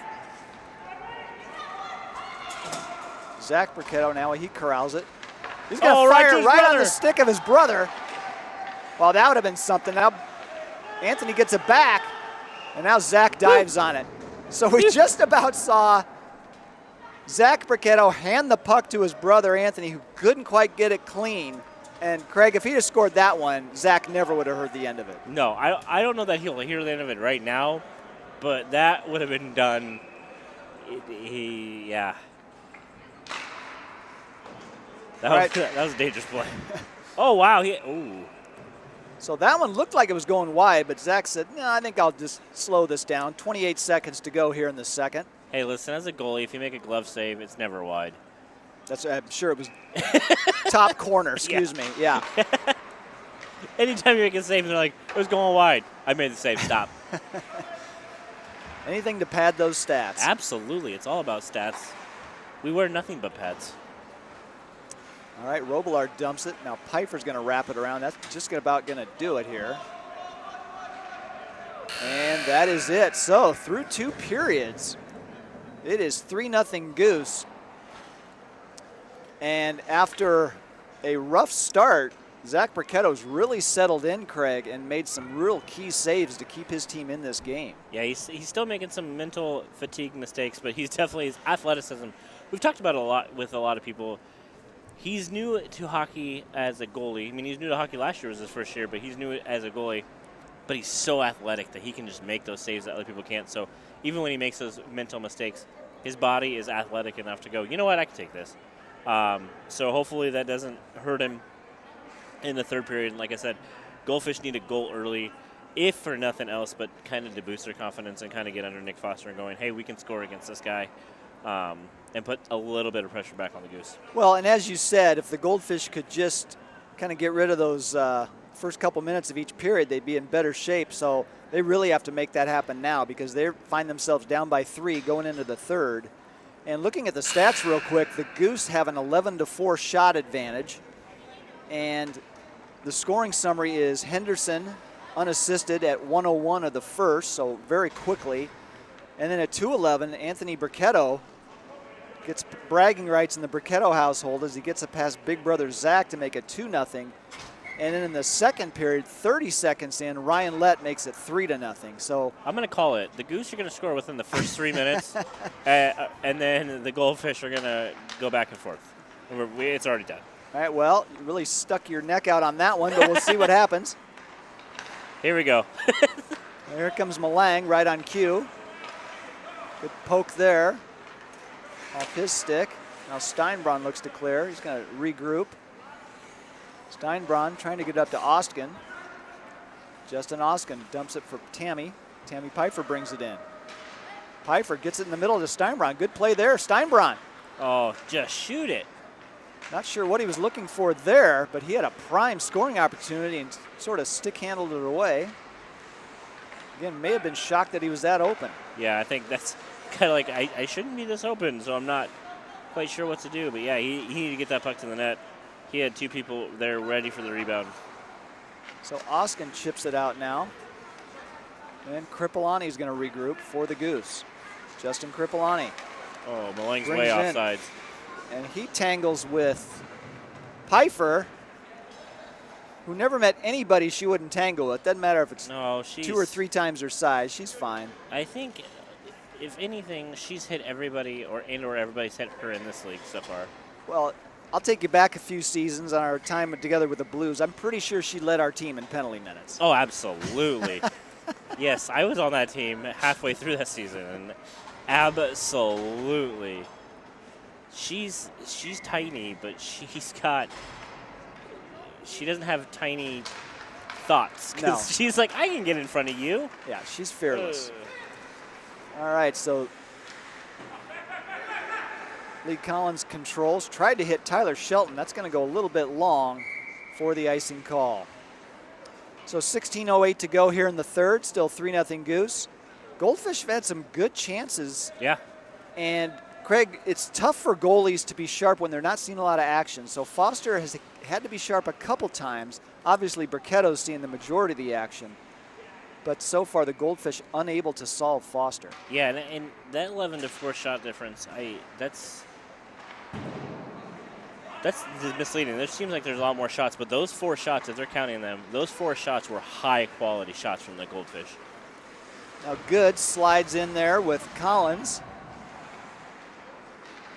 Zach Bricchetto now, he corrals it. He's going to fire right on the stick of his brother. Well, that would have been something. Now Anthony gets it back, and now Zach dives on it. So we just about saw Zach Bricchetto hand the puck to his brother Anthony, who couldn't quite get it clean, And Craig, if he'd have scored that one, Zach never would have heard the end of it. No, I don't know that he'll hear the end of it right now, but that would have been done. Yeah. That was a dangerous play. Oh, wow. Ooh. So that one looked like it was going wide, but Zach said, no, I think I'll just slow this down. 28 seconds to go here in the second. Hey, listen, as a goalie, if you make a glove save, it's never wide. I'm sure it was top corner, excuse me. Yeah. Anytime you make a save, they're like, it was going wide. I made the save, stop. Anything to pad those stats. Absolutely. It's all about stats. We wear nothing but pads. All right, Robillard dumps it. Now Pfeiffer's going to wrap it around. That's just about going to do it here. And that is it. So through 2 periods, it is 3-0 Goose. And after a rough start, Zach Briquetto's really settled in, Craig, and made some real key saves to keep his team in this game. Yeah, he's still making some mental fatigue mistakes, but he's definitely, his athleticism, we've talked about it a lot with a lot of people. He's new to hockey as a goalie. I mean, he's new to hockey last year was his first year, but he's new as a goalie. But he's so athletic that he can just make those saves that other people can't. So even when he makes those mental mistakes, his body is athletic enough to go, you know what, I can take this. So hopefully that doesn't hurt him in the third period. And like I said, Goldfish need a goal early, if for nothing else, but kind of to boost their confidence and kind of get under Nick Foster and going, hey, we can score against this guy. And put a little bit of pressure back on the Goose. Well, and as you said, if the Goldfish could just kind of get rid of those first couple minutes of each period, they'd be in better shape. So they really have to make that happen now because they find themselves down by 3 going into the third. And looking at the stats real quick, the Goose have an 11-4 shot advantage. And the scoring summary is Henderson unassisted at 1:01 of the first, so very quickly. And then at 2:11, Anthony Briquetto gets bragging rights in the Briquetto household as he gets it past big brother Zach to make it 2-0. And then in the second period, 30 seconds in, Ryan Lett makes it 3-0. So I'm going to call it. The Goose are going to score within the first 3 minutes, and then the Goldfish are going to go back and forth. It's already done. All right, well, you really stuck your neck out on that one, but we'll see what happens. Here we go. Here comes Malang right on cue. Good poke there. Off his stick. Now Steinbron looks to clear. He's going to regroup. Steinbron trying to get up to Oskin. Justin Oskin dumps it for Tammy. Tammy Pfeiffer brings it in. Pfeiffer gets it in the middle to Steinbron. Good play there, Steinbron. Oh, just shoot it. Not sure what he was looking for there, but he had a prime scoring opportunity and sort of stick-handled it away. Again, may have been shocked that he was that open. Yeah, I think that's kind of like, I shouldn't be this open, so I'm not quite sure what to do. But yeah, he needed to get that puck to the net. He had 2 people there ready for the rebound. So Oskin chips it out now. And Kripalani is going to regroup for the Goose. Justin Kripalani. Oh, Malang's way offsides. And he tangles with Pfeiffer, who never met anybody she wouldn't tangle with. Doesn't matter if it's 2 or 3 times her size. She's fine. I think, if anything, she's hit everybody or everybody's hit her in this league so far. Well, I'll take you back a few seasons on our time together with the Blues. I'm pretty sure she led our team in penalty minutes. Oh, absolutely. Yes, I was on that team halfway through that season, and absolutely. She's tiny, but she doesn't have tiny thoughts. No. She's like, I can get in front of you. Yeah, she's fearless. All right, so Lee Collins controls. Tried to hit Tyler Shelton. That's going to go a little bit long for the icing call. So 16:08 to go here in the third. Still 3-0 Goose. Goldfish have had some good chances. Yeah. And Craig, it's tough for goalies to be sharp when they're not seeing a lot of action. So Foster has had to be sharp a couple times. Obviously, Briquetto's seeing the majority of the action. But so far, the Goldfish unable to solve Foster. Yeah, and that 11-4 shot difference, that's misleading. It seems like there's a lot more shots, but those 4 shots, if they're counting them, those 4 shots were high-quality shots from the Goldfish. Now Good slides in there with Collins.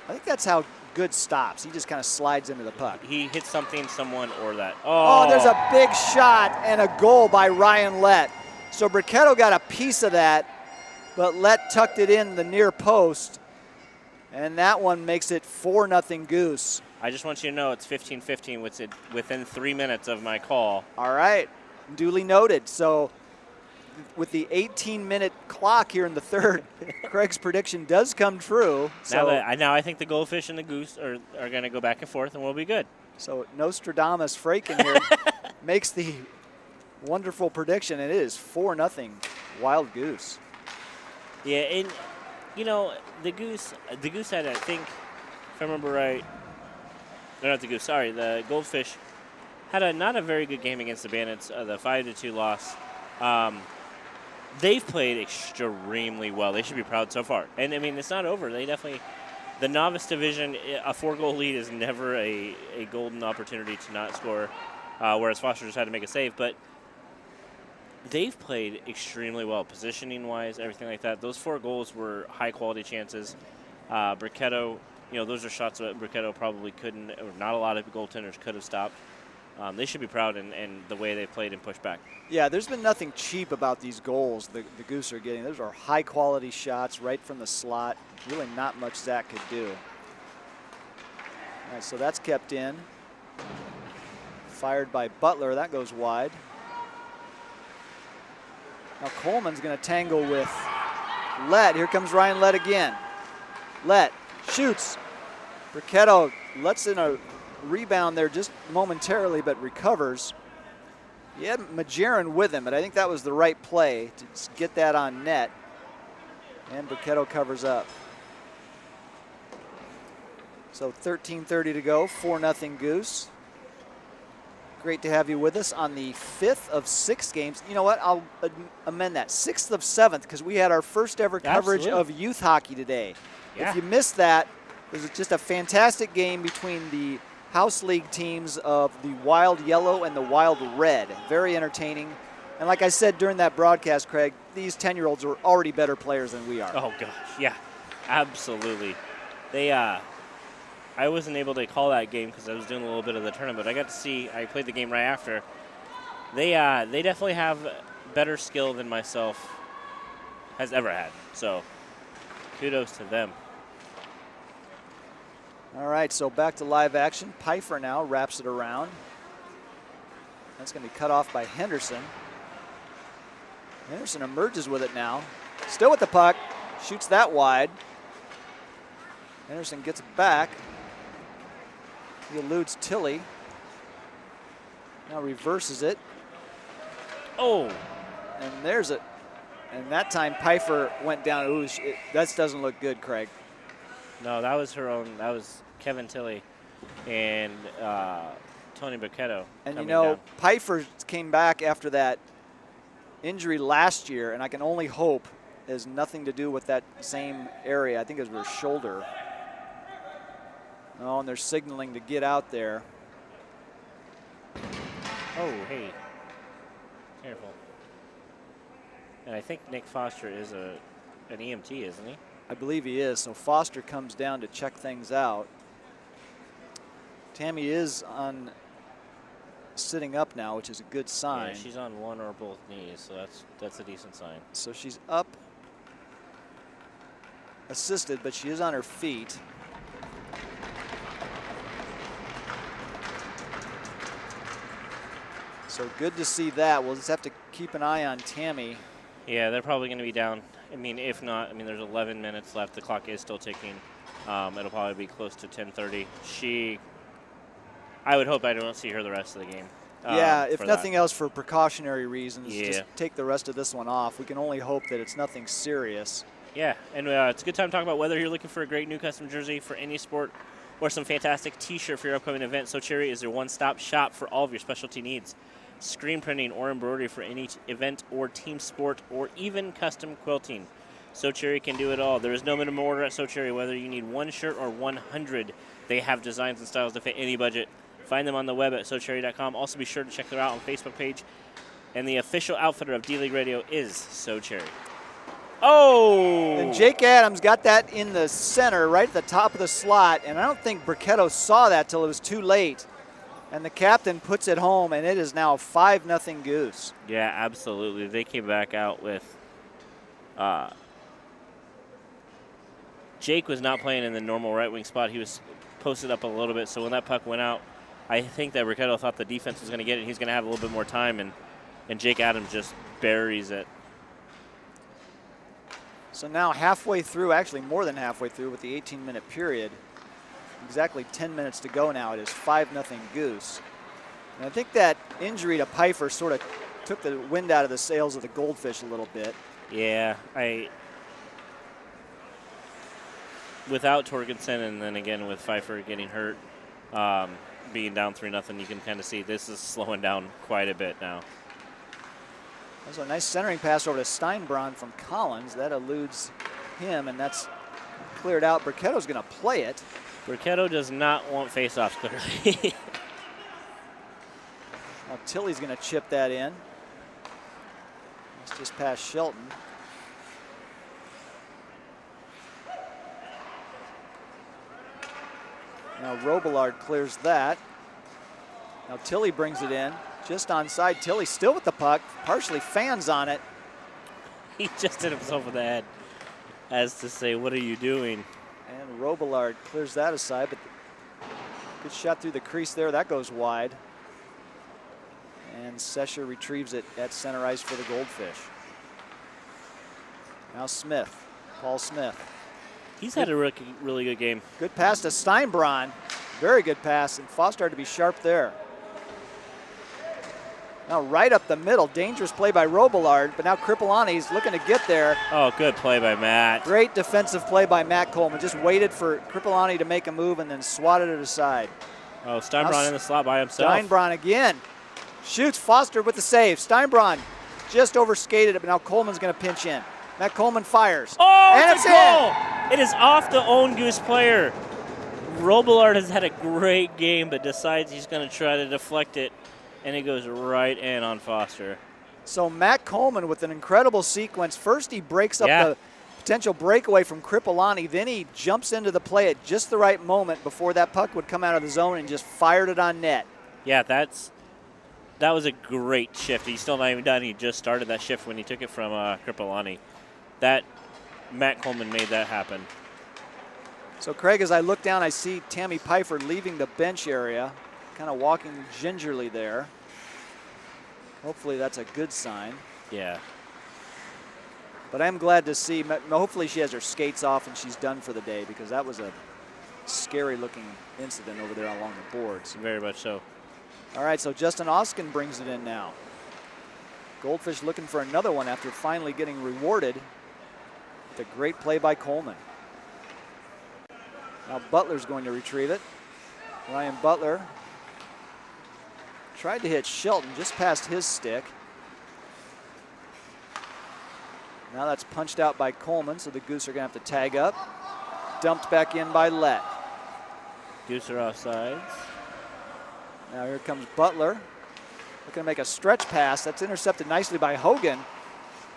I think that's how good stops. He just kind of slides into the puck. He hits something, someone, or that. Oh, there's a big shot and a goal by Ryan Lett. So Bricketto got a piece of that, but Lett tucked it in the near post, and that one makes it 4-0 Goose. I just want you to know it's 15-15 within 3 minutes of my call. All right, duly noted. So with the 18-minute clock here in the third, Craig's prediction does come true. So Now I think the Goldfish and the Goose are going to go back and forth, and we'll be good. So Nostradamus Fraken here makes the wonderful prediction, and it is 4-0 Wild Goose. Yeah, and the Goose had, I think, if I remember right, no, not the Goose, sorry, the Goldfish had not a very good game against the Bandits, the 5-2 loss. They've played extremely well. They should be proud so far. And, I mean, it's not over. They definitely – the novice division, a 4-goal lead is never a golden opportunity to not score, whereas Foster just had to make a save. But they've played extremely well, positioning-wise, everything like that. Those 4 goals were high-quality chances. Bricketto, those are shots that Bricketto probably couldn't – or not a lot of goaltenders could have stopped. They should be proud in the way they played and pushed back. Yeah, there's been nothing cheap about these goals the Goose are getting. Those are high-quality shots right from the slot. Really not much Zach could do. All right, so that's kept in. Fired by Butler. That goes wide. Now Coleman's going to tangle with Lett. Here comes Ryan Lett again. Lett shoots. Bricketto lets in a rebound there just momentarily, but recovers. He had Majeran with him, but I think that was the right play to just get that on net. And Bricketto covers up. So 13:30 to go, 4-0 Goose. Great to have you with us on the 5th of 6 games. You know what? I'll amend that. 6th of 7th, because we had our first ever coverage of youth hockey today. Yeah. If you missed that, it was just a fantastic game between the House League teams of the Wild Yellow and the Wild Red. Very entertaining. And like I said during that broadcast, Craig, these 10-year-olds are already better players than we are. Oh, gosh. Yeah, absolutely. I wasn't able to call that game because I was doing a little bit of the tournament. I got to see, I played the game right after. They definitely have better skill than myself has ever had. So kudos to them. All right, so back to live action. Pfeiffer now wraps it around. That's going to be cut off by Henderson. Henderson emerges with it now. Still with the puck. Shoots that wide. Henderson gets it back. He eludes Tilley. Now reverses it. Oh! And there's it. And that time Pfeiffer went down. Ooh, that doesn't look good, Craig. No, that was her own. That was Kevin Tilley and Tony Bricketto. And down. Pfeiffer came back after that injury last year, and I can only hope it has nothing to do with that same area. I think it was her shoulder. Oh, and they're signaling to get out there. Oh, hey. Careful. And I think Nick Foster is an EMT, isn't he? I believe he is. So Foster comes down to check things out. Tammy is on sitting up now, which is a good sign. Yeah, she's on one or both knees, so that's a decent sign. So she's up, assisted, but she is on her feet. So good to see that. We'll just have to keep an eye on Tammy. Yeah, they're probably going to be down. I mean, if not, there's 11 minutes left. The clock is still ticking. It'll probably be close to 10:30. I would hope I don't see her the rest of the game. Yeah, if nothing else for precautionary reasons, Yeah. just take the rest of this one off. We can only hope that it's nothing serious. Yeah, and it's a good time to talk about whether you're looking for a great new custom jersey for any sport or some fantastic T-shirt for your upcoming event. So Cherry is your one-stop shop for all of your specialty needs. Screen printing or embroidery for any event or team sport or even custom quilting. So Cherry can do it all. There is no minimum order at So Cherry. Whether you need one shirt or 100, they have designs and styles to fit any budget. Find them on the web at SoCherry.com. Also be sure to check them out on Facebook page. And the official outfitter of D-League Radio is So Cherry. Oh! And Jake Adams got that in the center, right at the top of the slot, and I don't think Bricketto saw that till it was too late. And the captain puts it home, and it is now 5-0 Goose. Yeah, absolutely. They came back out with Jake was not playing in the normal right wing spot. He was posted up a little bit, so when that puck went out, I think that Bricketto thought the defense was going to get it. He's going to have a little bit more time, and Jake Adams just buries it. So now halfway through, actually more than halfway through with the 18-minute period, exactly 10 minutes to go now, it is 5-0 Goose. And I think that injury to Pfeiffer sort of took the wind out of the sails of the Goldfish a little bit. Yeah, without Torgensen and then again with Pfeiffer getting hurt, being down 3-0, you can kind of see this is slowing down quite a bit now. That's a nice centering pass over to Steinbron from Collins. That eludes him, and that's cleared out. Bricketto's going to play it. Bricketto does not want faceoffs, clearly. Now Tilly's going to chip that in. It's just past Shelton. Now Robillard clears that. Now Tilly brings it in. Just onside. Tilly still with the puck. Partially fans on it. He just hit himself in the head as to say, what are you doing? And Robillard clears that aside, but good shot through the crease there. That goes wide. And Sesher retrieves it at center ice for the Goldfish. Now Smith, Paul Smith. He's had a really good game. Good pass to Steinbron. Very good pass, and Foster had to be sharp there. Now right up the middle, dangerous play by Robillard, but now Kripalani's looking to get there. Oh, good play by Matt. Great defensive play by Matt Coleman. Just waited for Kripalani to make a move and then swatted it aside. Oh, Steinbron in the slot by himself. Steinbron again. Shoots, Foster with the save. Steinbron just overskated it, but now Coleman's going to pinch in. Matt Coleman fires. Oh, and it's a goal! It is off the own Goose player. Robillard has had a great game, but decides he's going to try to deflect it, and it goes right in on Foster. So Matt Coleman with an incredible sequence. First he breaks up the potential breakaway from Kripalani, then he jumps into the play at just the right moment before that puck would come out of the zone and just fired it on net. Yeah, that was a great shift. He's still not even done. He just started that shift when he took it from Kripalani. That Matt Coleman made that happen. So Craig, as I look down, I see Tammy Pfeiffer leaving the bench area, kind of walking gingerly there. Hopefully that's a good sign. Yeah. But I'm glad to see, hopefully she has her skates off and she's done for the day, because that was a scary looking incident over there along the boards. Very much so. All right, so Justin Oskin brings it in now. Goldfish looking for another one after finally getting rewarded with a great play by Coleman. Now Butler's going to retrieve it. Ryan Butler tried to hit Shelton just past his stick. Now that's punched out by Coleman, so the Goose are going to have to tag up. Dumped back in by Lett. Goose are offsides. Now here comes Butler. Looking to make a stretch pass. That's intercepted nicely by Hogan.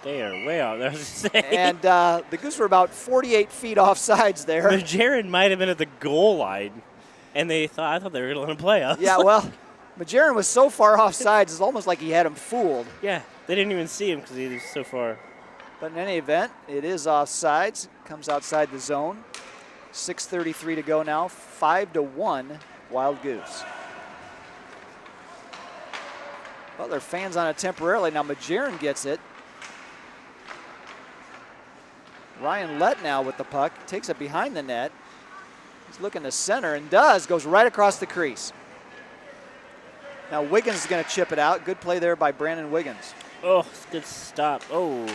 They are way out there. And the Goose were about 48 feet offsides there. Jaron might have been at the goal line, and I thought they were going to let him play us. Yeah, well, Majeran was so far offsides, it's almost like he had him fooled. Yeah, they didn't even see him because he was so far. But in any event, it is offsides. Comes outside the zone. 6:33 to go now. 5-1, Wild Goose. Butler fans on it temporarily. Now Majeran gets it. Ryan Lett now with the puck. Takes it behind the net. He's looking to center and goes right across the crease. Now Wiggins is going to chip it out. Good play there by Brandon Wiggins. Oh, good stop. Oh.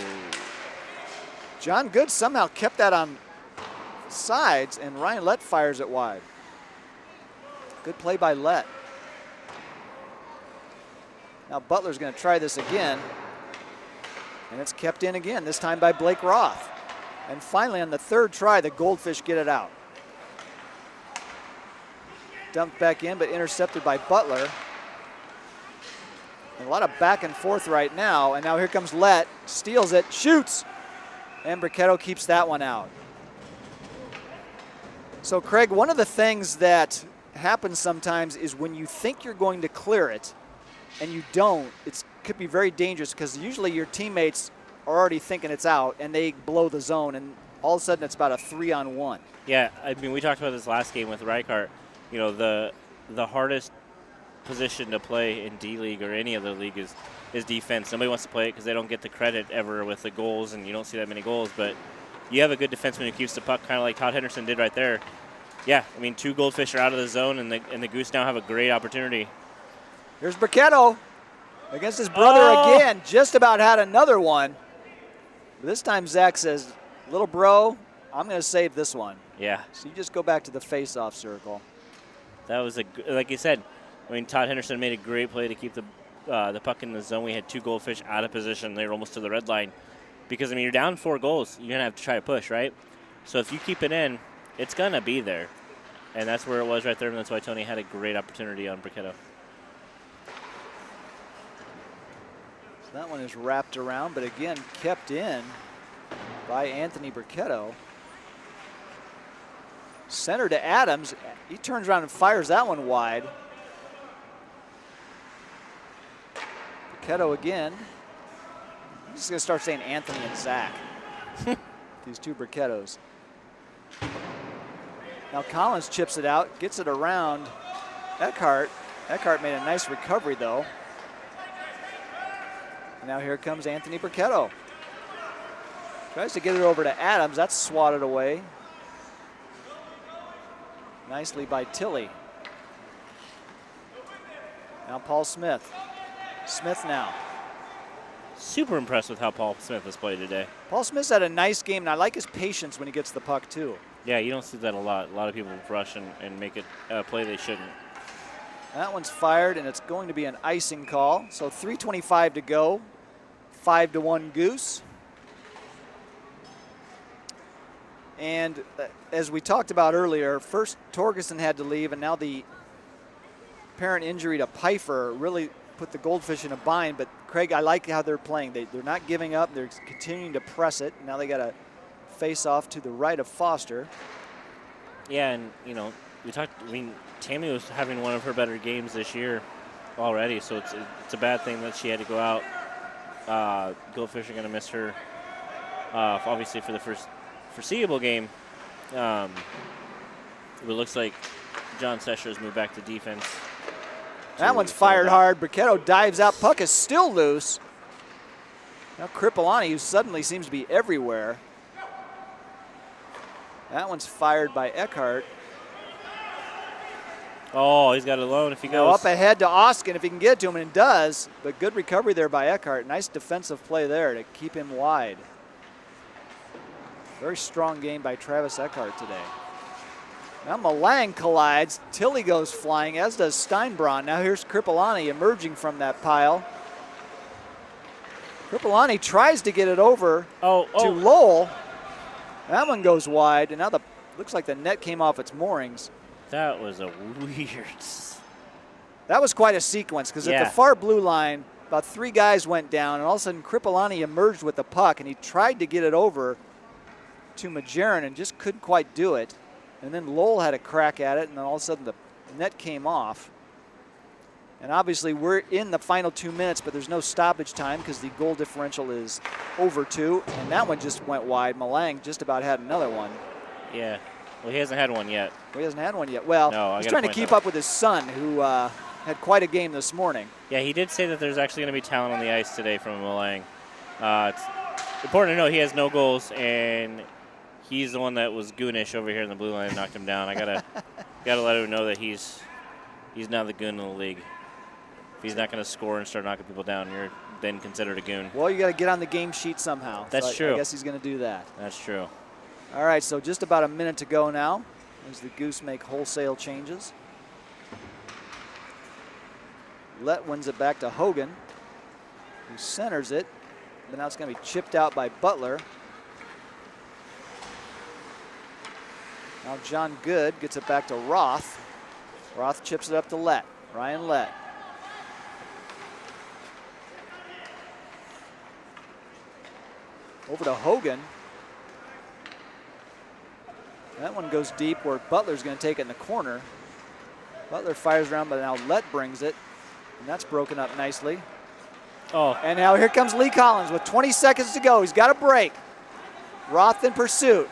John Good somehow kept that on sides, and Ryan Lett fires it wide. Good play by Lett. Now Butler's going to try this again, and it's kept in again, this time by Blake Roth. And finally, on the third try, the Goldfish get it out. Dumped back in, but intercepted by Butler. And a lot of back and forth right now, and now here comes Lett, steals it, shoots. And Bricketto keeps that one out. So, Craig, one of the things that happens sometimes is when you think you're going to clear it and you don't, it could be very dangerous because usually your teammates are already thinking it's out and they blow the zone, and all of a sudden it's about a 3-on-1. Yeah, I mean, we talked about this last game with Reichardt. You know, the hardest position to play in D-League or any other league is defense. Nobody wants to play it because they don't get the credit ever with the goals, and you don't see that many goals. But you have a good defenseman who keeps the puck, kind of like Todd Henderson did right there. Yeah, I mean, 2 Goldfish are out of the zone, and the Goose now have a great opportunity. Here's Bricketto against his brother again. Just about had another one. But this time Zach says, little bro, I'm going to save this one. Yeah. So you just go back to the face-off circle. That was, like you said, I mean, Todd Henderson made a great play to keep the puck in the zone. We had 2 Goldfish out of position. They were almost to the red line. Because, I mean, you're down 4 goals. You're going to have to try to push, right? So if you keep it in, it's going to be there. And that's where it was right there, and that's why Tony had a great opportunity on Bricketto. So that one is wrapped around, but again, kept in by Anthony Bricketto. Center to Adams. He turns around and fires that one wide. Bricketto again. I'm just going to start saying Anthony and Zach. These 2 Brickettos. Now Collins chips it out, gets it around Eckhart. Eckhart made a nice recovery, though. And now here comes Anthony Bricketto. Tries to get it over to Adams. That's swatted away nicely by Tilley. Now Paul Smith. Smith now. Super impressed with how Paul Smith has played today. Paul Smith's had a nice game, and I like his patience when he gets the puck, too. Yeah, you don't see that a lot. A lot of people rush and make it a play they shouldn't. That one's fired, and it's going to be an icing call. So 3:25 to go. 5-1 Goose. And as we talked about earlier, first Torgerson had to leave, and now the apparent injury to Pfeiffer really put the Goldfish in a bind. But, Craig, I like how they're playing. They're not giving up. They're continuing to press it. Now they got to face off to the right of Foster. Yeah, and, you know, Tammy was having one of her better games this year already, so it's a bad thing that she had to go out. Goldfish are going to miss her, obviously, for the first foreseeable game. It looks like John Sessions moved back to defense. That one's fired hard. Bricketto dives out. Puck is still loose. Now Kripalani, who suddenly seems to be everywhere. That one's fired by Eckhart. Oh, he's got it alone if he Now goes. up ahead to Oskin if he can get it to him, and it does. But good recovery there by Eckhart. Nice defensive play there to keep him wide. Very strong game by Travis Eckhart today. Now Malang collides. Tilley goes flying, as does Steinbron. Now here's Kripalani emerging from that pile. Kripalani tries to get it over to Lowell. That one goes wide, and now looks like the net came off its moorings. That was a weird. That was quite a sequence, because at the far blue line, about 3 guys went down, and all of a sudden Kripalani emerged with the puck, and he tried to get it over to Majerin and just couldn't quite do it. And then Lowell had a crack at it, and then all of a sudden the net came off. And obviously we're in the final 2 minutes, but there's no stoppage time because the goal differential is over 2, and that one just went wide. Malang just about had another one. Yeah. Well, he hasn't had one yet. Well, he hasn't had one yet. Well, no, he's trying to keep up with his son, who had quite a game this morning. Yeah, he did say that there's actually going to be talent on the ice today from Malang. It's important to know he has no goals, and he's the one that was goonish over here in the blue line and knocked him down. I gotta let him know that he's now the goon in the league. If he's not going to score and start knocking people down, you're then considered a goon. Well, you got to get on the game sheet somehow. That's true. I guess he's going to do that. That's true. All right, so just about a minute to go now as the Goose make wholesale changes. Lett wins it back to Hogan, who centers it. But now it's going to be chipped out by Butler. Now John Good gets it back to Roth. Roth chips it up to Lett. Ryan Lett. Over to Hogan. That one goes deep where Butler's going to take it in the corner. Butler fires around, but now Lett brings it, and that's broken up nicely. Oh, And now here comes Lee Collins with 20 seconds to go. He's got a break. Roth in pursuit.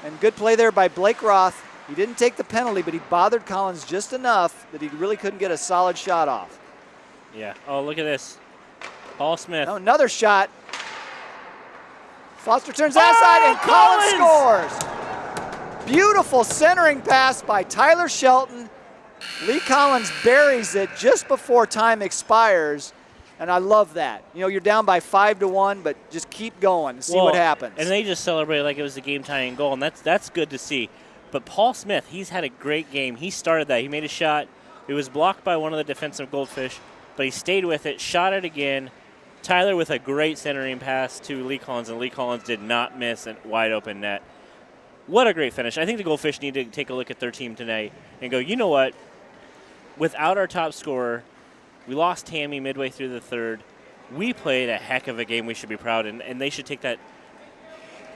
And good play there by Blake Roth. He didn't take the penalty, but he bothered Collins just enough that he really couldn't get a solid shot off. yeah. Oh, look at this. Paul Smith. Now another shot. Foster turns outside, and Collins scores. Beautiful centering pass by Tyler Shelton. Lee Collins buries it just before time expires. And I love that. You know, you're down by 5-1, but just keep going and see what happens. And they just celebrated like it was the game-tying goal, and that's good to see. But Paul Smith, he's had a great game. He started that. He made a shot. It was blocked by one of the defensive Goldfish, but he stayed with it, shot it again. Tyler with a great centering pass to Lee Collins, and Lee Collins did not miss a wide-open net. What a great finish. I think the Goldfish need to take a look at their team tonight and go, you know what? Without our top scorer, we lost Tammy midway through the third. We played a heck of a game. We should be proud, and they should take that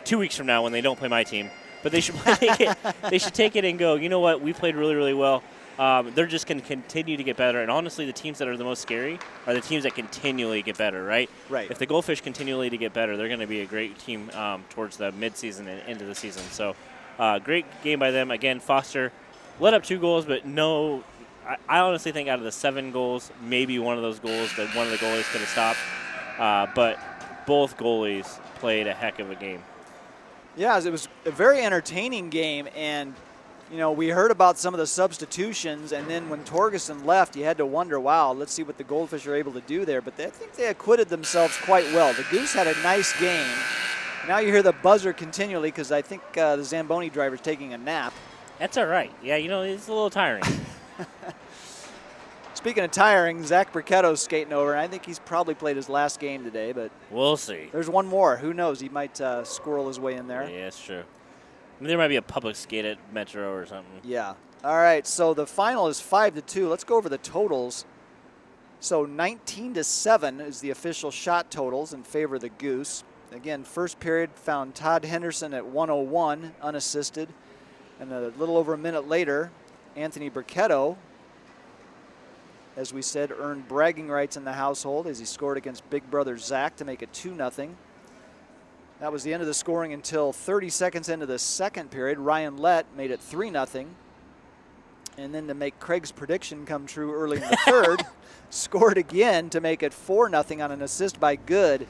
2 weeks from now when they don't play my team. But they should take it. They should take it and go, you know what? We played really, really well. They're just going to continue to get better. And honestly, the teams that are the most scary are the teams that continually get better, right? Right. If the Goldfish continually to get better, they're going to be a great team towards the midseason and into the season. So great game by them. Again, Foster let up 2 goals, but no – I honestly think out of the 7 goals, maybe one of those goals that one of the goalies could have stopped. But both goalies played a heck of a game. Yeah, it was a very entertaining game, and you know, we heard about some of the substitutions, and then when Torgerson left, you had to wonder, wow, let's see what the Goldfish are able to do there. But I think they acquitted themselves quite well. The Goose had a nice game. Now you hear the buzzer continually because I think the Zamboni driver's taking a nap. That's all right. Yeah, you know, it's a little tiring. Speaking of tiring, Zach Bricchetto's skating over, and I think he's probably played his last game today, but We'll see. there's one more. Who knows? He might squirrel his way in there. Yeah, that's true. I mean, there might be a public skate at Metro or something. Yeah. All right, so the final is 5-2. Let's go over the totals. So 19-7 is the official shot totals in favor of the Goose. Again, first period found Todd Henderson at 101, unassisted. And a little over a minute later, Anthony Bricchetto, as we said, earned bragging rights in the household as he scored against big brother Zach to make it 2-0. That was the end of the scoring until 30 seconds into the second period. Ryan Lett made it 3-0. And then to make Craig's prediction come true early in the third, scored again to make it 4-0 on an assist by Good.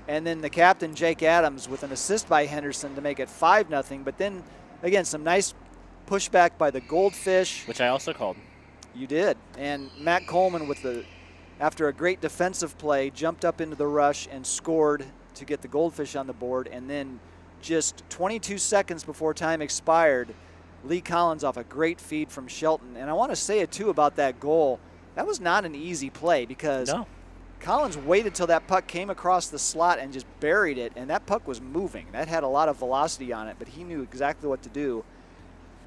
And then the captain, Jake Adams, with an assist by Henderson to make it 5-0. But then, again, some nice pushback by the Goldfish. Which I also called. You did. And Matt Coleman, after a great defensive play, jumped up into the rush and scored to get the Goldfish on the board. And then just 22 seconds before time expired, Lee Collins off a great feed from Shelton. And I want to say it, too, about that goal. That was not an easy play because Collins waited till that puck came across the slot and just buried it. And that puck was moving. That had a lot of velocity on it, but he knew exactly what to do.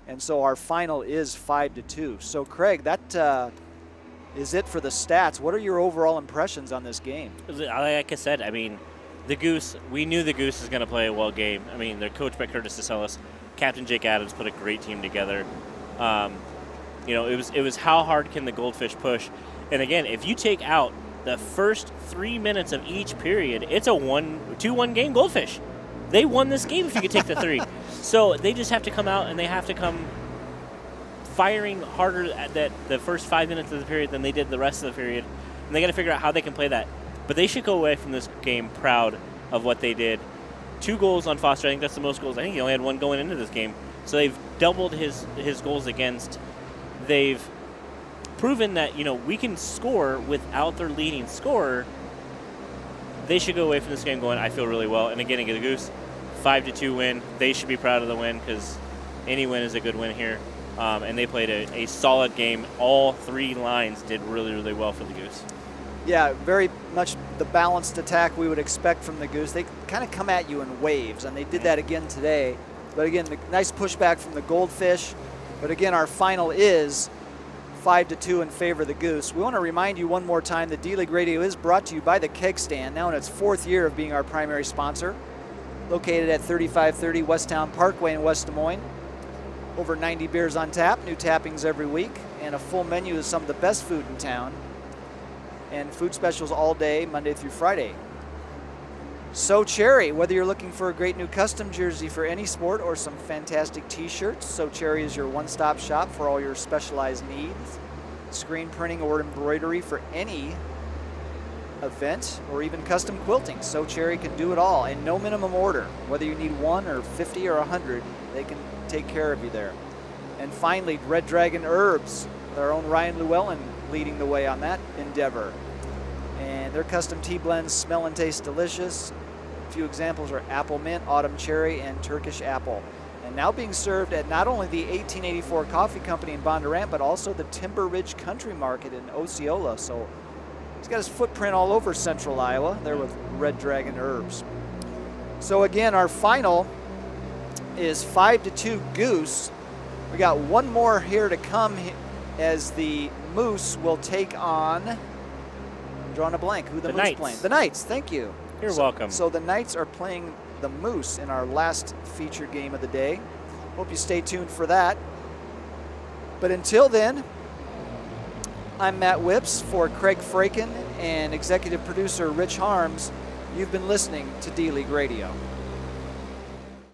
And so our final is 5-2. So, Craig, that is it for the stats. What are your overall impressions on this game? Like I said, I mean, the Goose, we knew the Goose was going to play a well game. I mean, they're coached by Curtis DeSellis. Captain Jake Adams put a great team together. You know, it was how hard can the Goldfish push? And again, if you take out the first 3 minutes of each period, it's a 2-1 game Goldfish. They won this game if you could take the 3. So they just have to come out and they have to come firing harder at the first 5 minutes of the period than they did the rest of the period. And they got to figure out how they can play that. But they should go away from this game proud of what they did. 2 goals on Foster. I think that's the most goals. I think he only had 1 going into this game. So they've doubled his goals against. They've proven that, you know, we can score without their leading scorer. They should go away from this game going, I feel really well. And again, the Goose, 5-2 win. They should be proud of the win because any win is a good win here. And they played a solid game. All 3 lines did really, really well for the Goose. Yeah, very much the balanced attack we would expect from the Goose. They kind of come at you in waves, and they did that again today. But again, the nice pushback from the Goldfish. But again, our final is 5-2 in favor of the Goose. We want to remind you one more time that D-League Radio is brought to you by the Keg Stand, now in its 4th year of being our primary sponsor. located at 3530 Westtown Parkway in West Des Moines. Over 90 beers on tap, new tappings every week, and a full menu of some of the best food in town. And food specials all day, Monday through Friday. So Cherry, whether you're looking for a great new custom jersey for any sport or some fantastic t-shirts, So Cherry is your one-stop shop for all your specialized needs. Screen printing or embroidery for any event or even custom quilting. So Cherry can do it all and no minimum order. Whether you need 1 or 50 or 100, they can take care of you there. And finally, Red Dragon Herbs, with our own Ryan Llewellyn leading the way on that endeavor. And their custom tea blends smell and taste delicious. A few examples are apple mint, autumn cherry, and Turkish apple. And now being served at not only the 1884 Coffee Company in Bondurant, but also the Timber Ridge Country Market in Osceola. So he's got his footprint all over central Iowa there with Red Dragon Herbs. So again, our final is 5-2 Goose. We got one more here to come as the Moose will take on, I'm drawing a blank, who the Moose Knights. playing? The Knights, thank you. You're welcome. So the Knights are playing the Moose in our last featured game of the day. Hope you stay tuned for that. But until then, I'm Matt Whips for Craig Fraken and executive producer Rich Harms. You've been listening to D-League Radio.